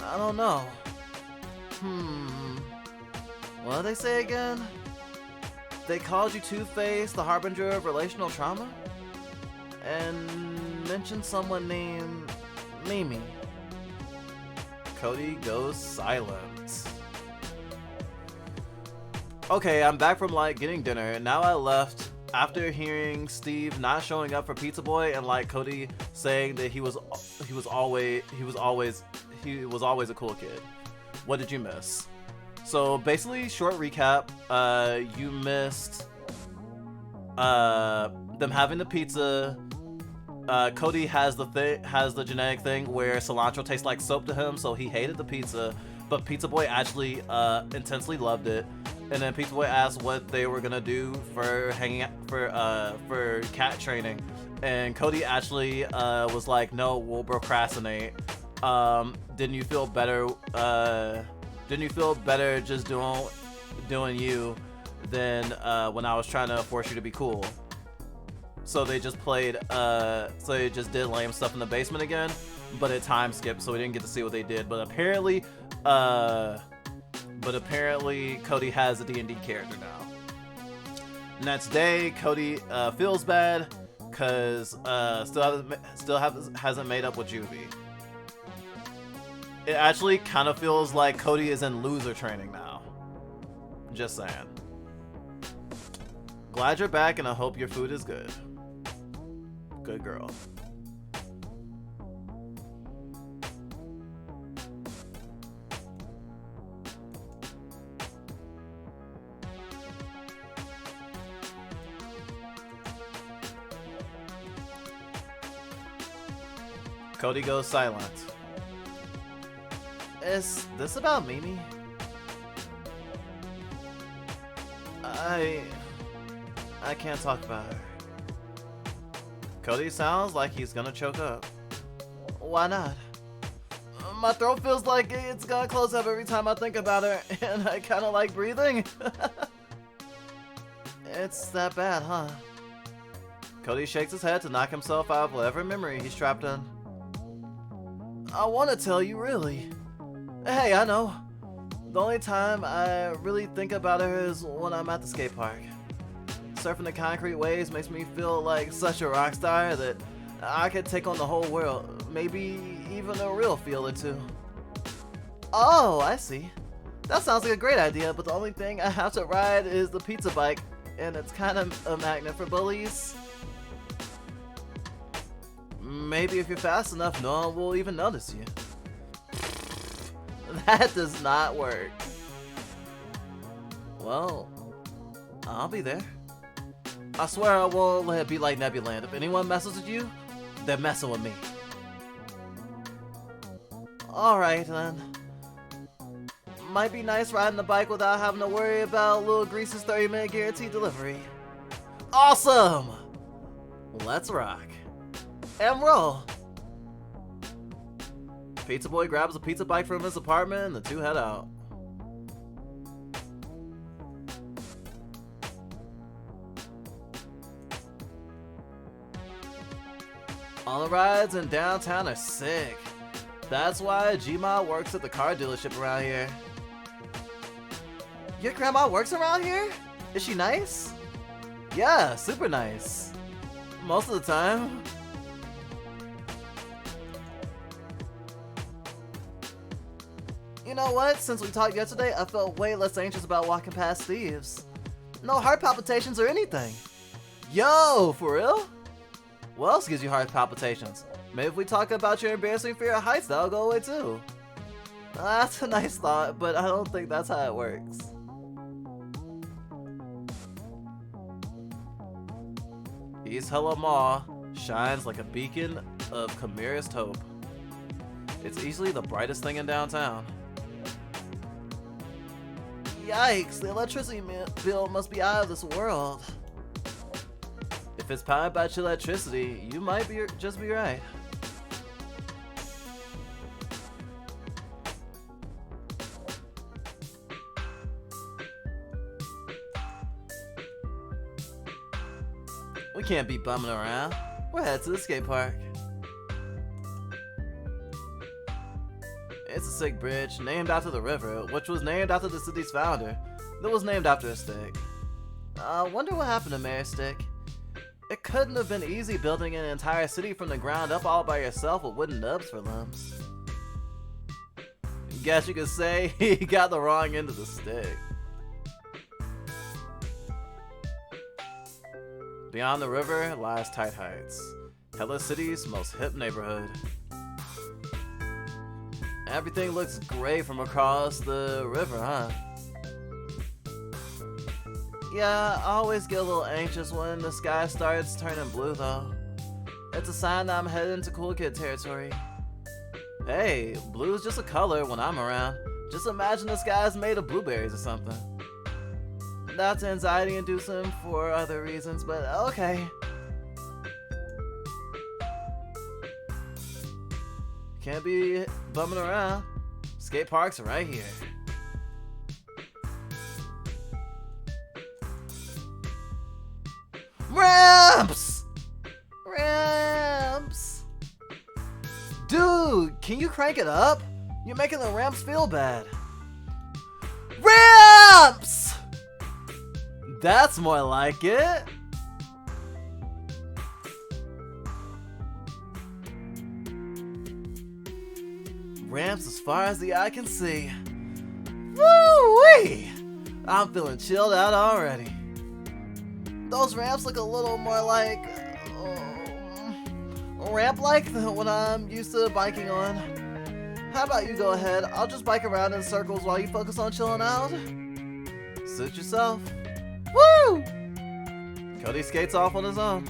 I don't know. What did they say again? They called you Two-Face, the harbinger of relational trauma? And mentioned someone named Mimi. Cody goes silent. Okay, I'm back from getting dinner, and now I left after hearing Steve not showing up for Pizza Boy and Cody saying that he was always a cool kid. What did you miss? So basically, short recap, you missed them having the pizza. Cody has the genetic thing where cilantro tastes like soap to him, so he hated the pizza. But Pizza Boy actually intensely loved it. And then Pizza Boy asked what they were gonna do for for cat training, and Cody actually was like, "No, we'll procrastinate." Didn't you feel better? Didn't you feel better just doing you than when I was trying to force you to be cool? So they just did lame stuff in the basement again, but it time skipped, so we didn't get to see what they did. But apparently Cody has a D&D character now. Next day, Cody feels bad because still hasn't made up with Juvie. It actually kind of feels like Cody is in loser training now. Just saying. Glad you're back, and I hope your food is good. Good girl. Cody goes silent. Is this about Mimi? I can't talk about her. Cody sounds like he's gonna choke up. Why not? My throat feels like it's gonna close up every time I think about her, and I kinda like breathing. It's that bad, huh? Cody shakes his head to knock himself out of whatever memory he's trapped in. I want to tell you, really. Hey, I know. The only time I really think about her is when I'm at the skate park. Surfing the concrete waves makes me feel like such a rock star that I could take on the whole world. Maybe even a real feel or two. Oh, I see. That sounds like a great idea, but the only thing I have to ride is the pizza bike, and it's kind of a magnet for bullies. Maybe if you're fast enough, no one will even notice you. That does not work. Well, I'll be there. I swear I won't let it be like Nebuland. If anyone messes with you, they're messing with me. Alright then. Might be nice riding the bike without having to worry about Lil Grease's 30-minute guaranteed delivery. Awesome! Let's rock. And roll! Pizza Boy grabs a pizza bike from his apartment and the two head out. All the rides in downtown are sick. That's why Gma works at the car dealership around here. Your grandma works around here? Is she nice? Yeah, super nice. Most of the time. You know what? Since we talked yesterday, I felt way less anxious about walking past thieves. No heart palpitations or anything. Yo, for real? What else gives you heart palpitations? Maybe if we talk about your embarrassing fear of heights, that'll go away too. That's a nice thought, but I don't think that's how it works. East Hella Mall shines like a beacon of Chimera's hope. It's easily the brightest thing in downtown. Yikes, the electricity bill must be out of this world. If it's powered by electricity, you might just be right. We can't be bumming around. We're headed to the skate park. It's a sick bridge, named after the river, which was named after the city's founder, that was named after a stick. I wonder what happened to Mayor Stick. It couldn't have been easy building an entire city from the ground up all by yourself with wooden nubs for limbs. Guess you could say he got the wrong end of the stick. Beyond the river lies Tight Heights, Hella City's most hip neighborhood. Everything looks great from across the river, huh? Yeah, I always get a little anxious when the sky starts turning blue though. It's a sign that I'm heading to cool kid territory. Hey, blue is just a color when I'm around. Just imagine the sky's made of blueberries or something. That's anxiety inducing for other reasons, but okay. Can't be bumming around. Skate parks are right here. Ramps! Ramps! Dude, can you crank it up? You're making the ramps feel bad. Ramps! That's more like it. Ramps as far as the eye can see. Woo-wee! I'm feeling chilled out already. Those ramps look a little more like ramp-like than what I'm used to biking on. How about you go ahead? I'll just bike around in circles while you focus on chilling out. Suit yourself. Woo! Cody skates off on his own.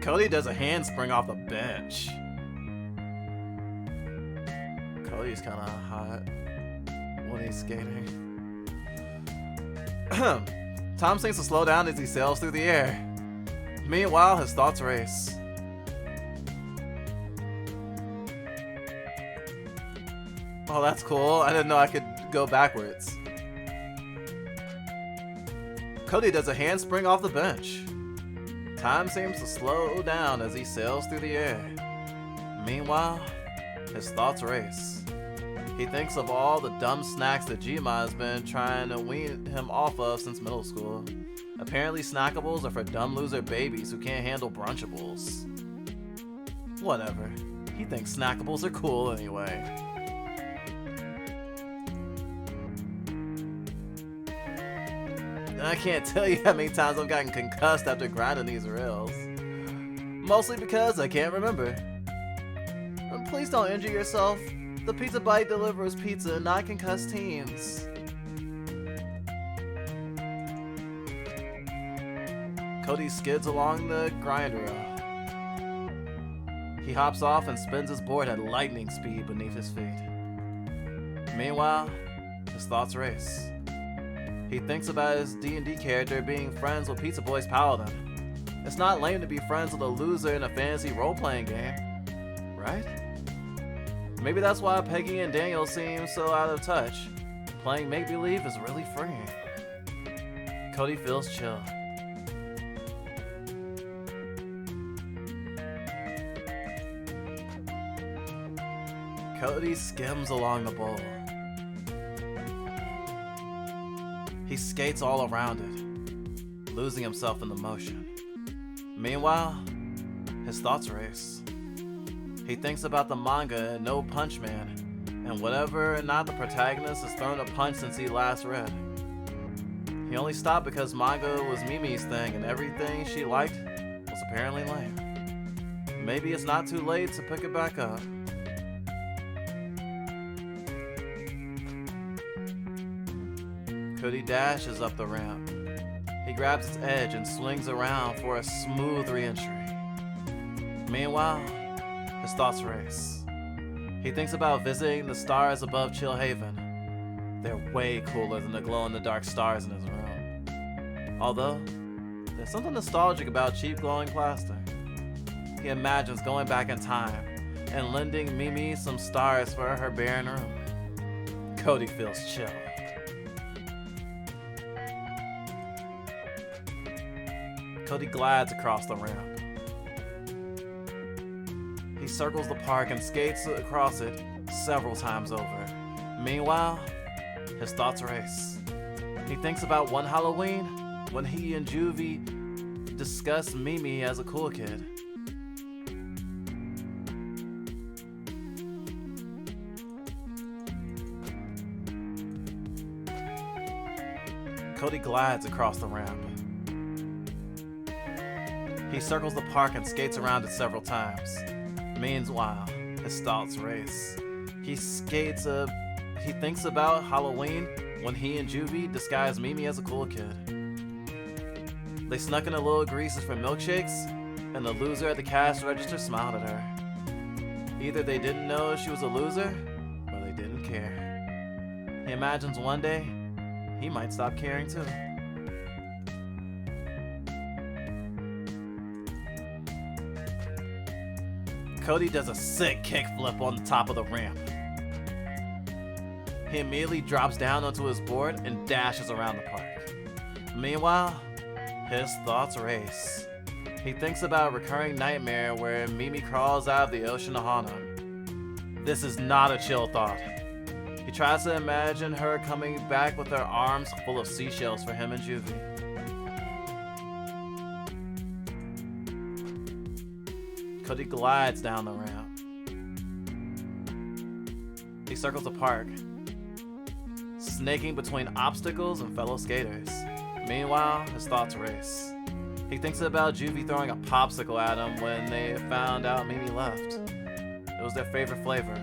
Cody does a handspring off the bench. Cody's kind of hot when he's skating. Tom seems to slow down as he sails through the air. Meanwhile, his thoughts race. Oh, that's cool. I didn't know I could go backwards. Cody does a handspring off the bench. Time seems to slow down as he sails through the air. Meanwhile, his thoughts race. He thinks of all the dumb snacks that Gma has been trying to wean him off of since middle school. Apparently snackables are for dumb loser babies who can't handle brunchables. Whatever. He thinks snackables are cool anyway. I can't tell you how many times I've gotten concussed after grinding these rails. Mostly because I can't remember. And please don't injure yourself. The Pizza Bite delivers pizza, not concussed teens. Cody skids along the grind rail. He hops off and spins his board at lightning speed beneath his feet. Meanwhile, his thoughts race. He thinks about his D&D character being friends with Pizza Boy's paladin. It's not lame to be friends with a loser in a fantasy role-playing game, right? Maybe that's why Peggy and Daniel seem so out of touch. Playing make-believe is really freeing. Cody feels chill. Cody skims along the bowl. He skates all around it, losing himself in the motion. Meanwhile, his thoughts race. He thinks about the manga No Punch Man, and whatever or not the protagonist has thrown a punch since he last read. He only stopped because manga was Mimi's thing and everything she liked was apparently lame. Maybe it's not too late to pick it back up. Cody dashes up the ramp. He grabs its edge and swings around for a smooth re-entry. Meanwhile, his thoughts race. He thinks about visiting the stars above Chill Haven. They're way cooler than the glow-in-the-dark stars in his room. Although, there's something nostalgic about cheap glowing plastic. He imagines going back in time and lending Mimi some stars for her barren room. Cody feels chill. Cody glides across the ramp. He circles the park and skates across it several times over. Meanwhile, his thoughts race. He thinks about one Halloween when he and Juvie discussed Mimi as a cool kid. Cody glides across the ramp. He circles the park and skates around it several times. Meanwhile, his thoughts race. He thinks about Halloween when he and Juvie disguised Mimi as a cool kid. They snuck in a little greases for milkshakes, and the loser at the cash register smiled at her. Either they didn't know she was a loser, or they didn't care. He imagines one day, he might stop caring too. Cody does a sick kickflip on the top of the ramp. He immediately drops down onto his board and dashes around the park. Meanwhile, his thoughts race. He thinks about a recurring nightmare where Mimi crawls out of the ocean to haunt him. This is not a chill thought. He tries to imagine her coming back with her arms full of seashells for him and Juvie. Cody glides down the ramp. He circles the park, snaking between obstacles and fellow skaters. Meanwhile, his thoughts race. He thinks about Juvie throwing a popsicle at him when they found out Mimi left. It was their favorite flavor.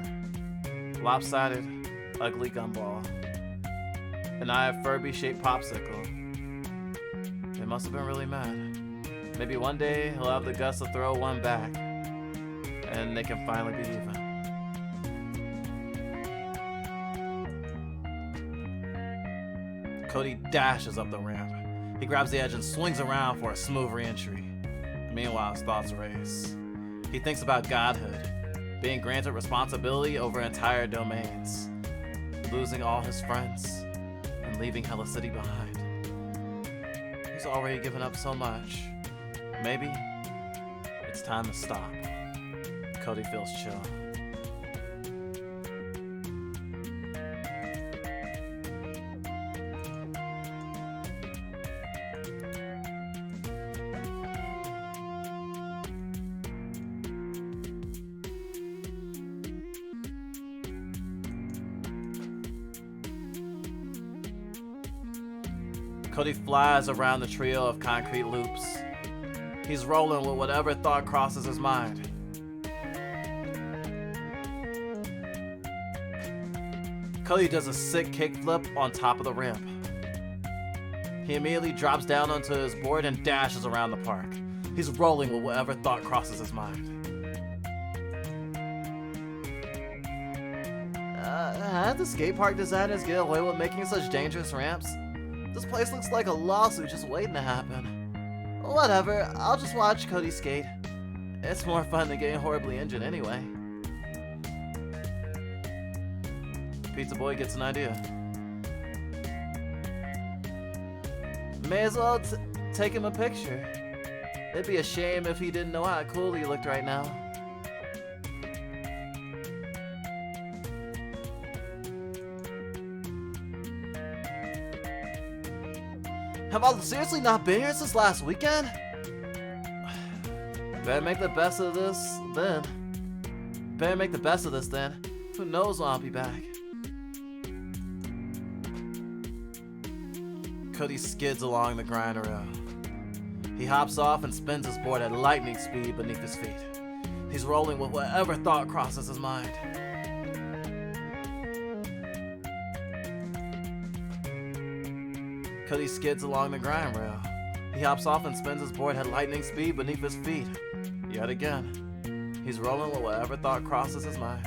Lopsided, ugly gumball. An eye Furby-shaped popsicle. They must have been really mad. Maybe one day he'll have the guts to throw one back, and they can finally be even. Cody dashes up the ramp. He grabs the edge and swings around for a smooth re-entry. Meanwhile, his thoughts race. He thinks about godhood, being granted responsibility over entire domains, losing all his friends, and leaving Hella City behind. He's already given up so much. Maybe it's time to stop. Cody feels chill. Cody flies around the trio of concrete loops. He's rolling with whatever thought crosses his mind. Cody does a sick kickflip on top of the ramp. He immediately drops down onto his board and dashes around the park. He's rolling with whatever thought crosses his mind. Had the skate park designers get away with making such dangerous ramps? This place looks like a lawsuit just waiting to happen. Whatever, I'll just watch Cody skate. It's more fun than getting horribly injured anyway. Pizza Boy gets an idea. May as well take him a picture. It'd be a shame if he didn't know how cool he looked right now. Have I seriously not been here since last weekend? Better make the best of this then. Who knows when I'll be back. Cody skids along the grind rail. He hops off and spins his board at lightning speed beneath his feet. He's rolling with whatever thought crosses his mind. Cody skids along the grind rail. He hops off and spins his board at lightning speed beneath his feet. Yet again, he's rolling with whatever thought crosses his mind.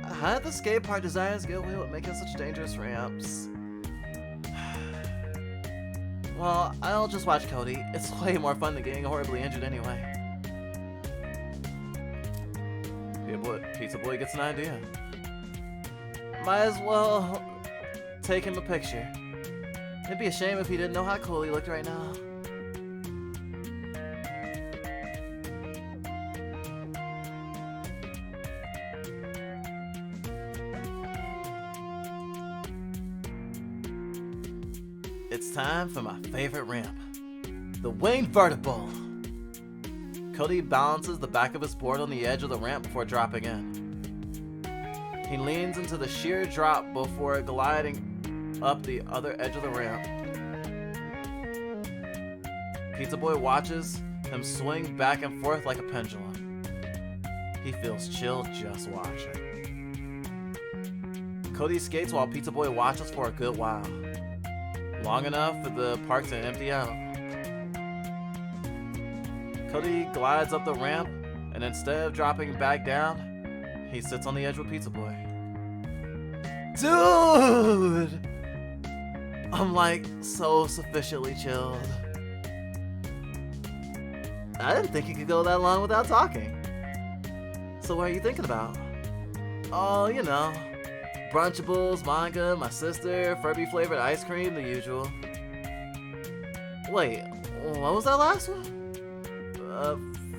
How did the skate park designers get away with making such dangerous ramps? Well, I'll just watch Cody. It's way more fun than getting horribly injured anyway. Pizza Boy gets an idea. Might as well take him a picture. It'd be a shame if he didn't know how cool he looked right now. It's time for my favorite ramp, the Wayne Vertible. Cody balances the back of his board on the edge of the ramp before dropping in. He leans into the sheer drop before gliding up the other edge of the ramp. Pizza Boy watches him swing back and forth like a pendulum. He feels chilled just watching. Cody skates while Pizza Boy watches for a good while. Long enough for the park to empty out. Cody glides up the ramp, and instead of dropping back down, he sits on the edge with Pizza Boy. Dude! I'm like so sufficiently chilled. I didn't think you could go that long without talking. So what are you thinking about? Oh, you know, Brunchables, manga, my sister, Furby flavored ice cream, the usual. Wait, what was that last one?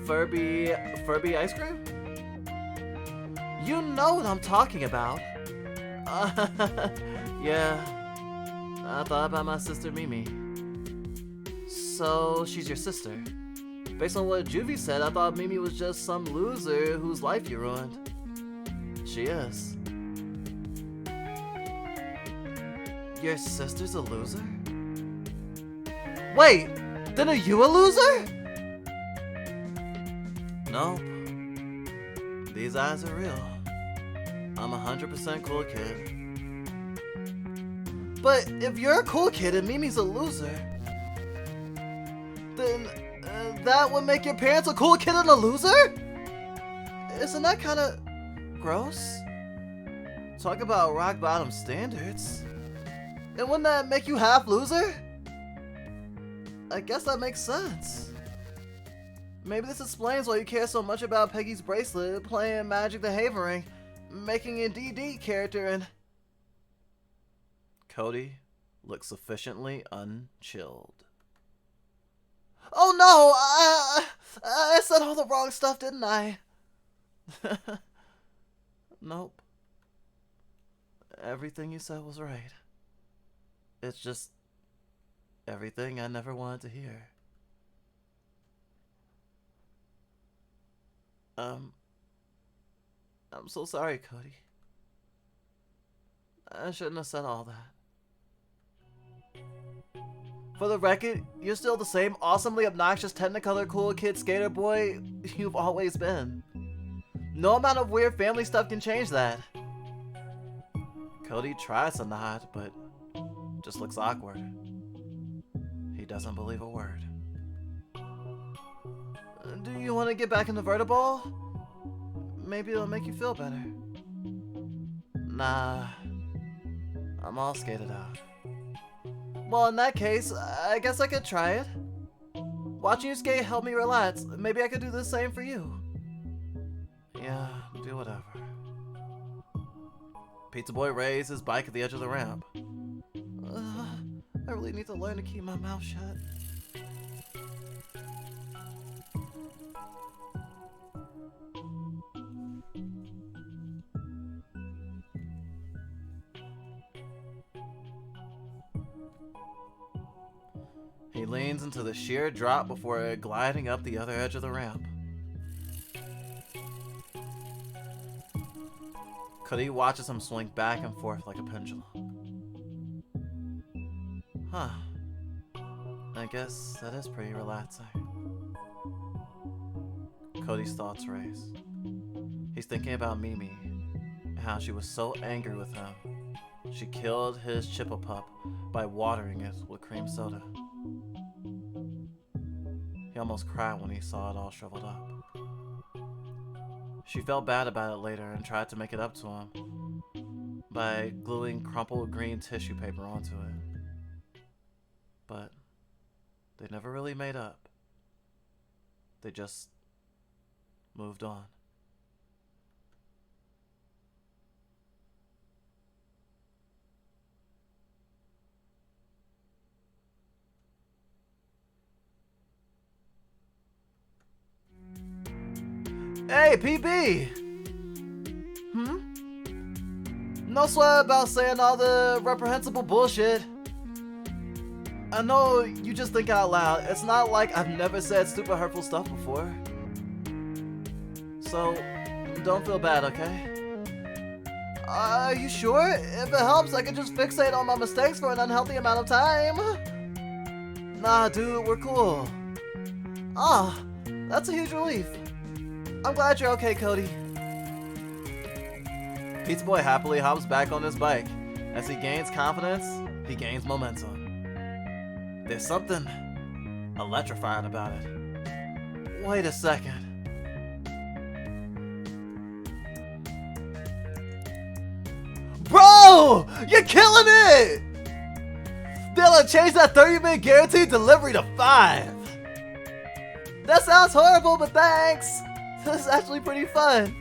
Furby ice cream? You know what I'm talking about. Yeah, I thought about my sister Mimi. So she's your sister. Based on what Juvie said, I thought Mimi was just some loser whose life you ruined. She is. Your sister's a loser? Wait, then are you a loser? Nope. These eyes are real. I'm 100% cool kid. But if you're a cool kid and Mimi's a loser, then that would make your parents a cool kid and a loser? Isn't that kind of gross? Talk about rock bottom standards. And wouldn't that make you half loser? I guess that makes sense. Maybe this explains why you care so much about Peggy's bracelet, playing Magic the Havering, making a DD character, and... Cody looks sufficiently unchilled. Oh no! I said all the wrong stuff, didn't I? Nope. Everything you said was right. It's just everything I never wanted to hear. I'm so sorry, Cody. I shouldn't have said all that. For the record, you're still the same awesomely obnoxious Technicolor cool kid skater boy you've always been. No amount of weird family stuff can change that. Cody tries to nod, but just looks awkward. He doesn't believe a word. Do you want to get back into Vertiball? Maybe it'll make you feel better. Nah, I'm all skated out. Well, in that case, I guess I could try it. Watching you skate helped me relax. Maybe I could do the same for you. Yeah, do whatever. Pizza Boy raised his bike at the edge of the ramp. I really need to learn to keep my mouth shut. He leans into the sheer drop before gliding up the other edge of the ramp. Cody watches him swing back and forth like a pendulum. Huh. I guess that is pretty relaxing. Cody's thoughts race. He's thinking about Mimi and how she was so angry with him. She killed his Chippa-Pup by watering it with cream soda. He almost cried when he saw it all shriveled up. She felt bad about it later and tried to make it up to him by gluing crumpled green tissue paper onto it. But they never really made up. They just moved on. Hey, PB! No sweat about saying all the reprehensible bullshit. I know you just think out loud. It's not like I've never said super hurtful stuff before. So, don't feel bad, okay? Are you sure? If it helps, I can just fixate on my mistakes for an unhealthy amount of time. Nah, dude, we're cool. Ah, that's a huge relief. I'm glad you're okay, Cody. Pizza Boy happily hops back on his bike. As he gains confidence, he gains momentum. There's something electrifying about it. Wait a second. Bro! You're killing it! They'll change that 30-minute guaranteed delivery to 5. That sounds horrible, but thanks. This is actually pretty fun.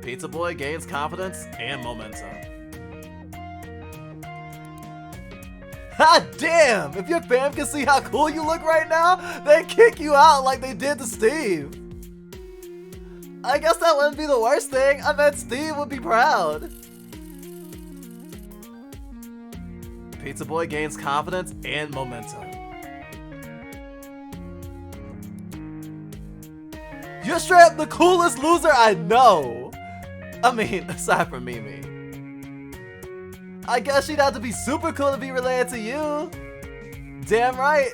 Pizza Boy gains confidence and momentum. God damn! If your fam can see how cool you look right now, they'd kick you out like they did to Steve. I guess that wouldn't be the worst thing. I bet Steve would be proud. Pizza Boy gains confidence and momentum. You're straight up the coolest loser I know. I mean, aside from Mimi. I guess she'd have to be super cool to be related to you. Damn right.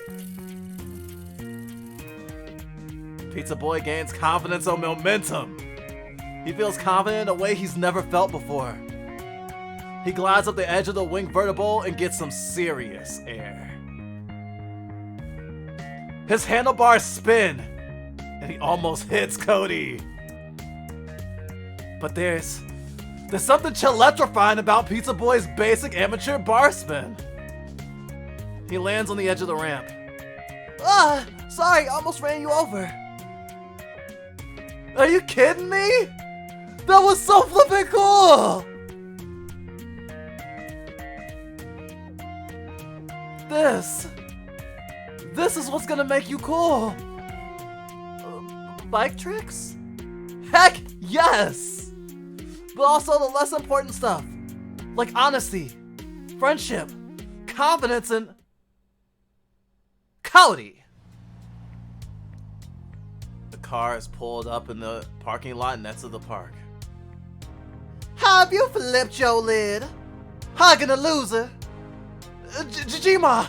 Pizza Boy gains confidence and momentum. He feels confident in a way he's never felt before. He glides up the edge of the wing vertibird and gets some serious air. His handlebars spin, and he almost hits Cody. But there's something electrifying about Pizza Boy's basic amateur bar spin. He lands on the edge of the ramp. Ah, sorry, I almost ran you over. Are you kidding me? That was so flippin' cool! This is what's gonna make you cool. Bike tricks? Heck yes! But also the less important stuff, like honesty, friendship, confidence, and Cody. The car is pulled up in the parking lot next to the park. Have you flipped your lid? Hugging a loser? Jima!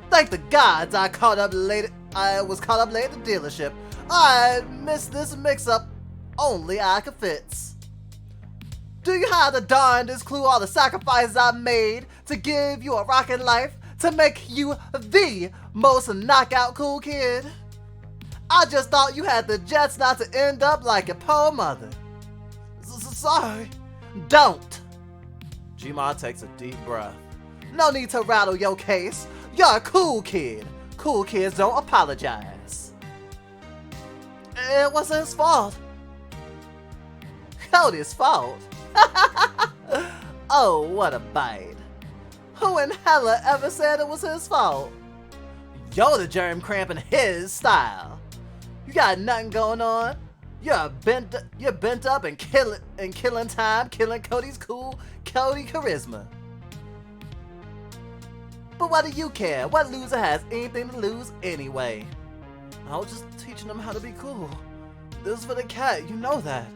Thank the gods I was caught up late at the dealership. I missed this mix-up. Only I could fix. Do you have the darndest clue all the sacrifices I made to give you a rockin' life, to make you the most knockout cool kid? I just thought you had the jets not to end up like your poor mother. Sorry. Don't. Gma takes a deep breath. No need to rattle your case. You're a cool kid. Cool kids don't apologize. It wasn't his fault. Cody's fault. Oh, what a bite. Who in hella ever said it was his fault? You're the germ cramping his style. You got nothing going on. You're bent up and killing time, killing Cody's cool, Cody charisma. But what do you care? What loser has anything to lose anyway? I was just teaching them how to be cool. This is for the cat, you know that.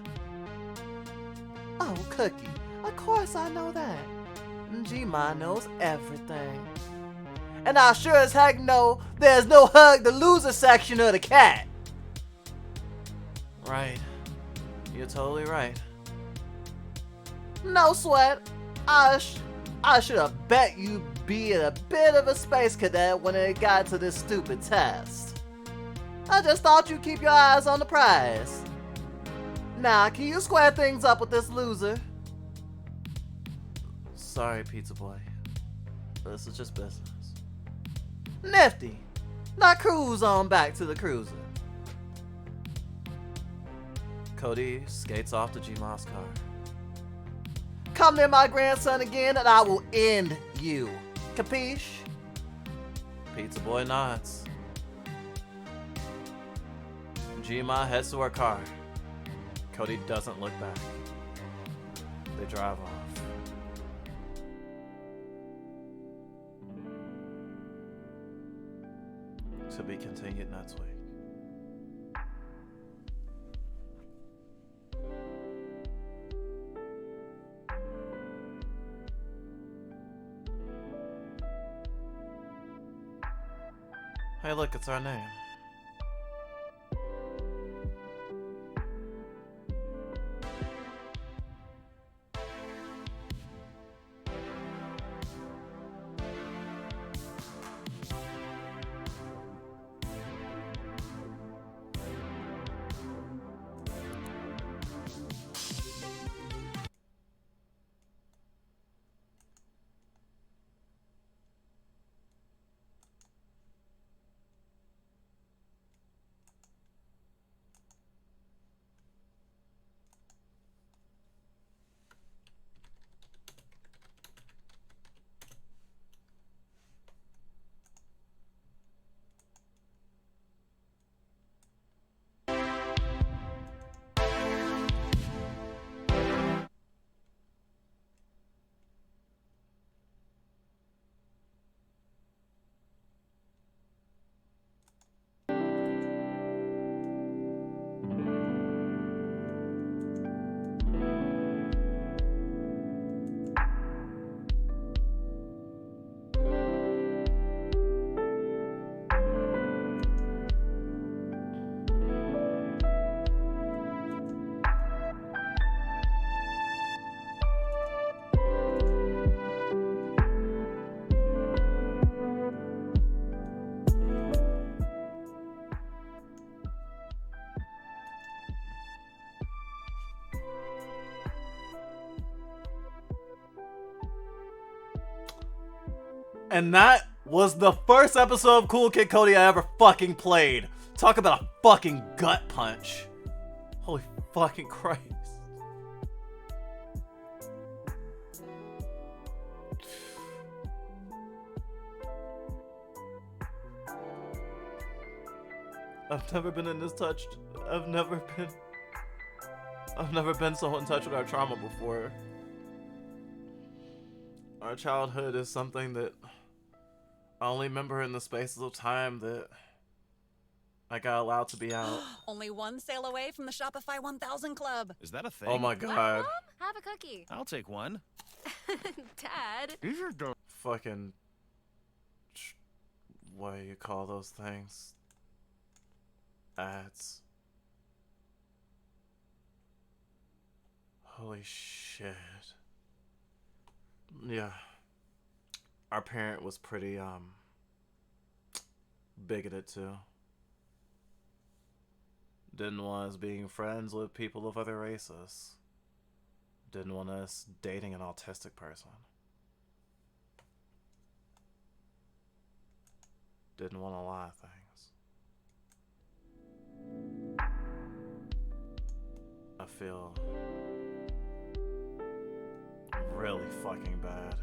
Oh, Cookie, of course I know that. Gma knows everything. And I sure as heck know there's no hug the loser section of the cat. Right. You're totally right. No sweat. I should have bet you'd be a bit of a space cadet when it got to this stupid test. I just thought you'd keep your eyes on the prize. Now, can you square things up with this loser? Sorry, Pizza Boy. This is just business. Nifty. Now cruise on back to the cruiser. Cody skates off to Gma's car. Come near my grandson again and I will end you. Capiche? Pizza Boy nods. Gma heads to her car. Cody doesn't look back. They drive off. To be continued next week. Hey, look, it's our name. And that was the first episode of Cool Kid Cody I ever fucking played. Talk about a fucking gut punch. Holy fucking Christ. I've never been in this touched. I've never been so in touch with our trauma before. Our childhood is something that I only remember in the spaces of time that I got allowed to be out. Only one sale away from the Shopify 1000 Club. Is that a thing? Oh my god. Mom, have a cookie. I'll take one. Dad. These are dumb. Fucking... What do you call those things? Ads. Holy shit. Yeah. Our parent was pretty, bigoted too. Didn't want us being friends with people of other races. Didn't want us dating an autistic person. Didn't want a lot of things. I feel really fucking bad.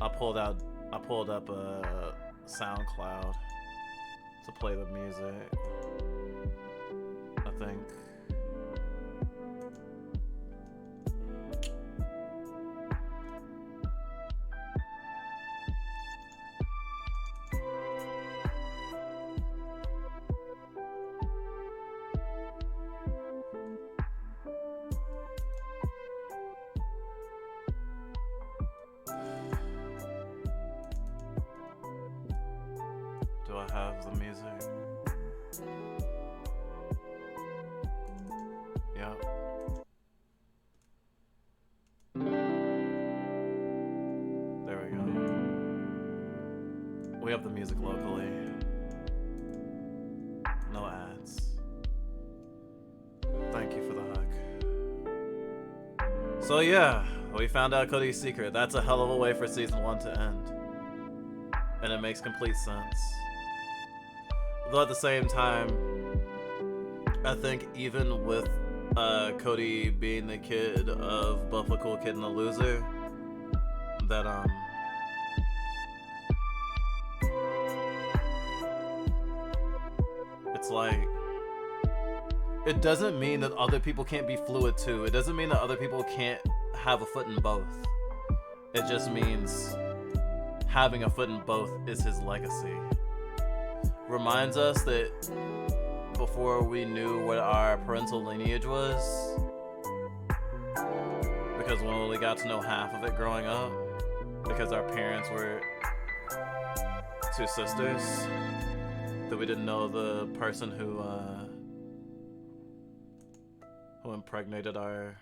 I pulled up a SoundCloud to play the music. I think do I have the music? Yep. There we go. We have the music locally. No ads. Thank you for the hug. So yeah, we found out Cody's secret. That's a hell of a way for season 1 to end. And it makes complete sense. Though at the same time, I think even with Cody being the kid of both a cool kid and a loser, that it's like, it doesn't mean that other people can't be fluid too. It doesn't mean that other people can't have a foot in both. It just means having a foot in both is his legacy. Reminds us that before we knew what our parental lineage was, because we only got to know half of it growing up, because our parents were two sisters, that we didn't know the person who impregnated our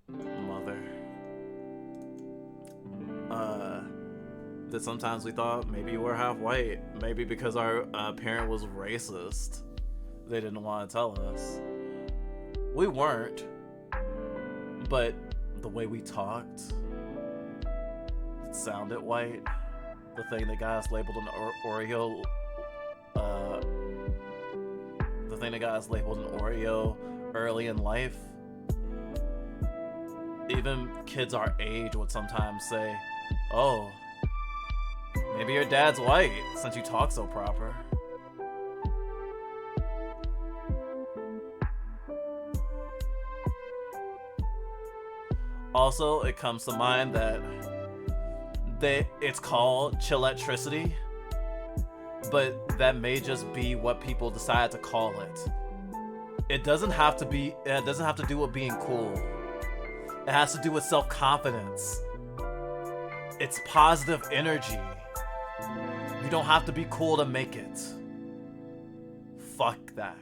mother. That sometimes we thought maybe we're half white, maybe because our parent was racist. They didn't want to tell us. We weren't, but the way we talked, it sounded white. The thing that got us labeled an Oreo, the thing that got us labeled an Oreo early in life. Even kids our age would sometimes say, "Oh, maybe your dad's white since you talk so proper." Also, it comes to mind that it's called chilletricity, but that may just be what people decide to call it. It doesn't have to be. It doesn't have to do with being cool. It has to do with self-confidence. It's positive energy. You don't have to be cool to make it. Fuck that.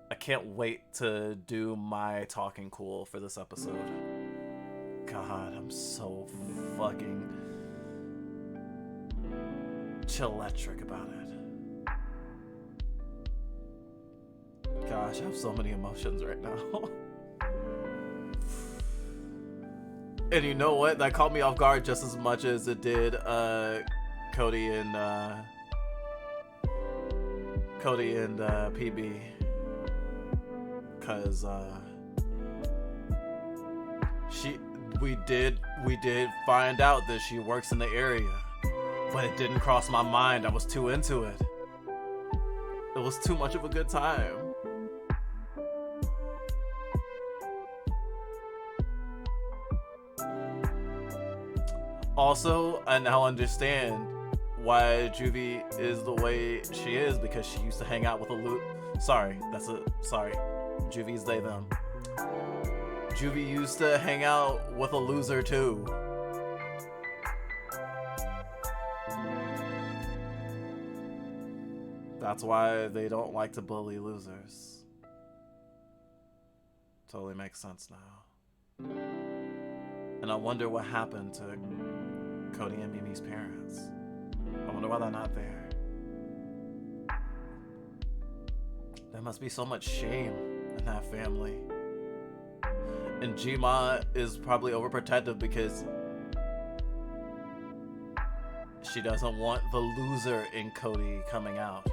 I can't wait to do my talking cool for this episode. God, I'm so fucking chill-electric about it. Gosh, I have so many emotions right now. And you know what? That caught me off guard just as much as it did Cody and PB. Cause we did find out that she works in the area, but it didn't cross my mind. I was too into it. It was too much of a good time. Also, I now understand why Juvie is the way she is, because she used to hang out with Juvie's they them. Juvie used to hang out with a loser too. That's why they don't like to bully losers. Totally makes sense now. And I wonder what happened to Cody and Mimi's parents. I wonder why they're not there. There must be so much shame in that family. And Jima is probably overprotective because she doesn't want the loser in Cody coming out,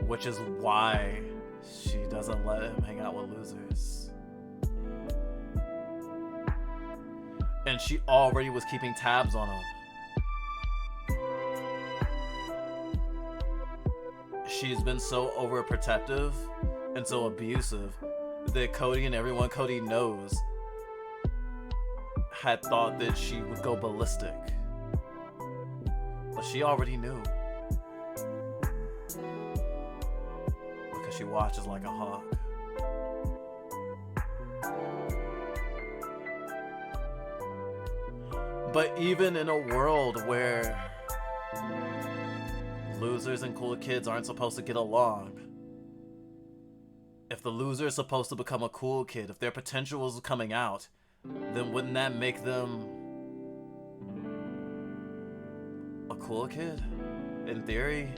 which is why she doesn't let him hang out with losers. And she already was keeping tabs on him. She's been so overprotective and so abusive that Cody and everyone Cody knows had thought that she would go ballistic. But she already knew. Because she watches like a hawk. But even in a world where losers and cool kids aren't supposed to get along, if the loser is supposed to become a cool kid, if their potential is coming out, then wouldn't that make them a cool kid? In theory.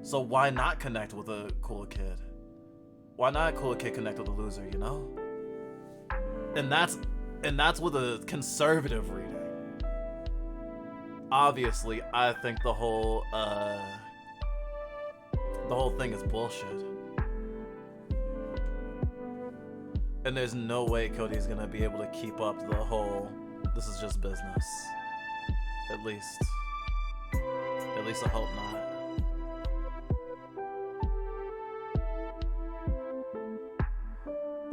So why not connect with a cool kid? Why not a cool kid connect with a loser, you know? And that's with a conservative reading. Obviously, I think the whole thing is bullshit. And there's no way Cody's gonna be able to keep up the whole, this is just business. At least I hope not.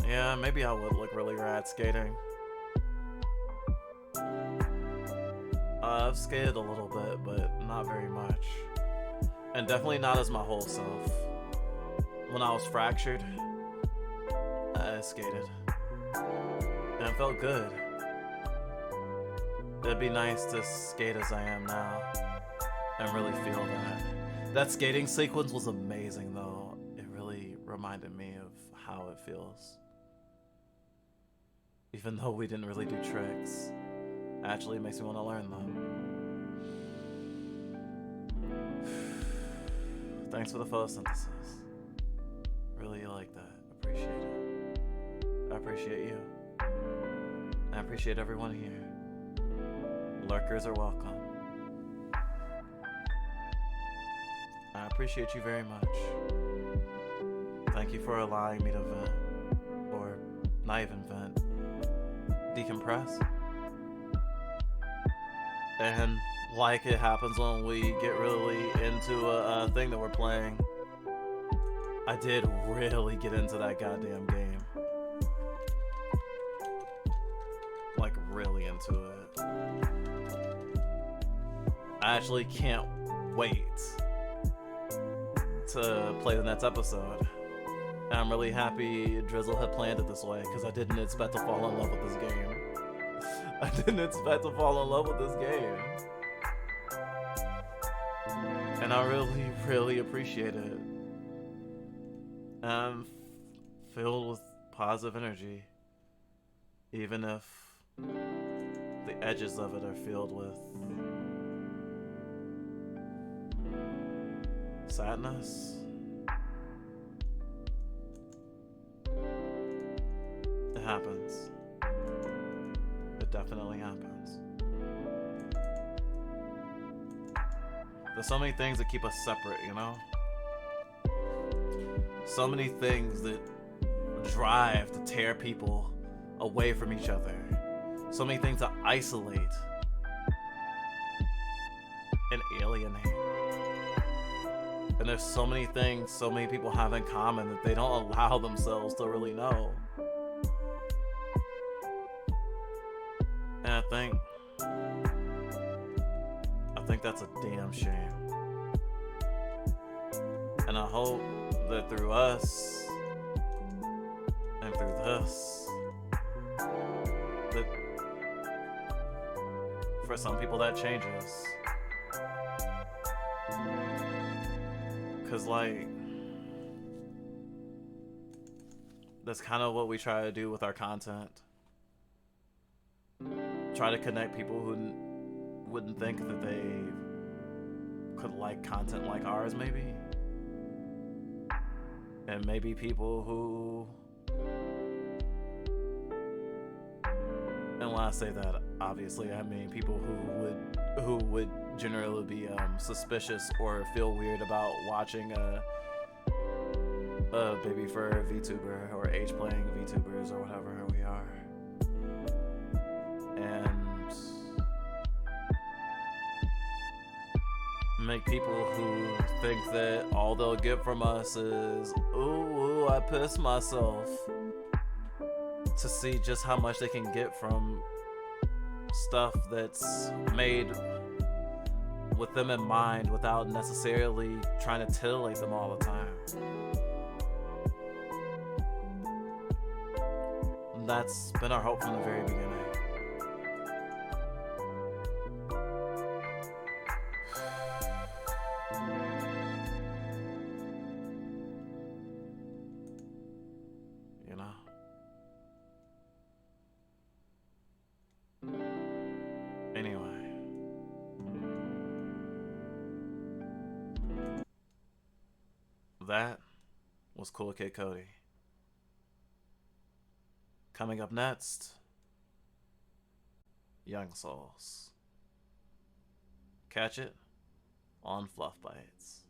Yeah, maybe I would look really rad skating. I've skated a little bit, but not very much. And definitely not as my whole self. When I was fractured, I skated. And it felt good. It'd be nice to skate as I am now and really feel that. That skating sequence was amazing though. It really reminded me of how it feels. Even though we didn't really do tricks, actually it makes me want to learn them. Thanks for the photosynthesis. Really like that. Appreciate it. I appreciate you. I appreciate everyone here. Lurkers are welcome. I appreciate you very much. Thank you for allowing me to vent. Or not even vent. Decompress. And like it happens when we get really into a thing that we're playing, I did really get into that goddamn game. Like really into it. I actually can't wait to play the next episode. And I'm really happy Drizzle had planned it this way, because I didn't expect to fall in love with this game. I didn't expect to fall in love with this game. And I really, really appreciate it. I'm filled with positive energy, even if the edges of it are filled with sadness. It happens. It definitely happens. There's so many things that keep us separate, you know? So many things that drive to tear people away from each other. So many things that isolate and alienate. And there's so many things so many people have in common that they don't allow themselves to really know. And I think that's a damn shame. And I hope that through us and through this, that for some people that changes. Cause like, that's kind of what we try to do with our content. Try to connect people who wouldn't think that they could like content like ours, maybe. And maybe people who, and when I say that, obviously I mean people who would generally be suspicious or feel weird about watching a baby fur VTuber or age playing VTubers or whatever we are. And make people who think that all they'll get from us is, ooh, I pissed myself, to see just how much they can get from stuff that's made with them in mind without necessarily trying to titillate them all the time. And that's been our hope from the very beginning. You know? Anyway. That was Cool Kid Cody. Coming up next, Young Souls. Catch it on Fluff Bites.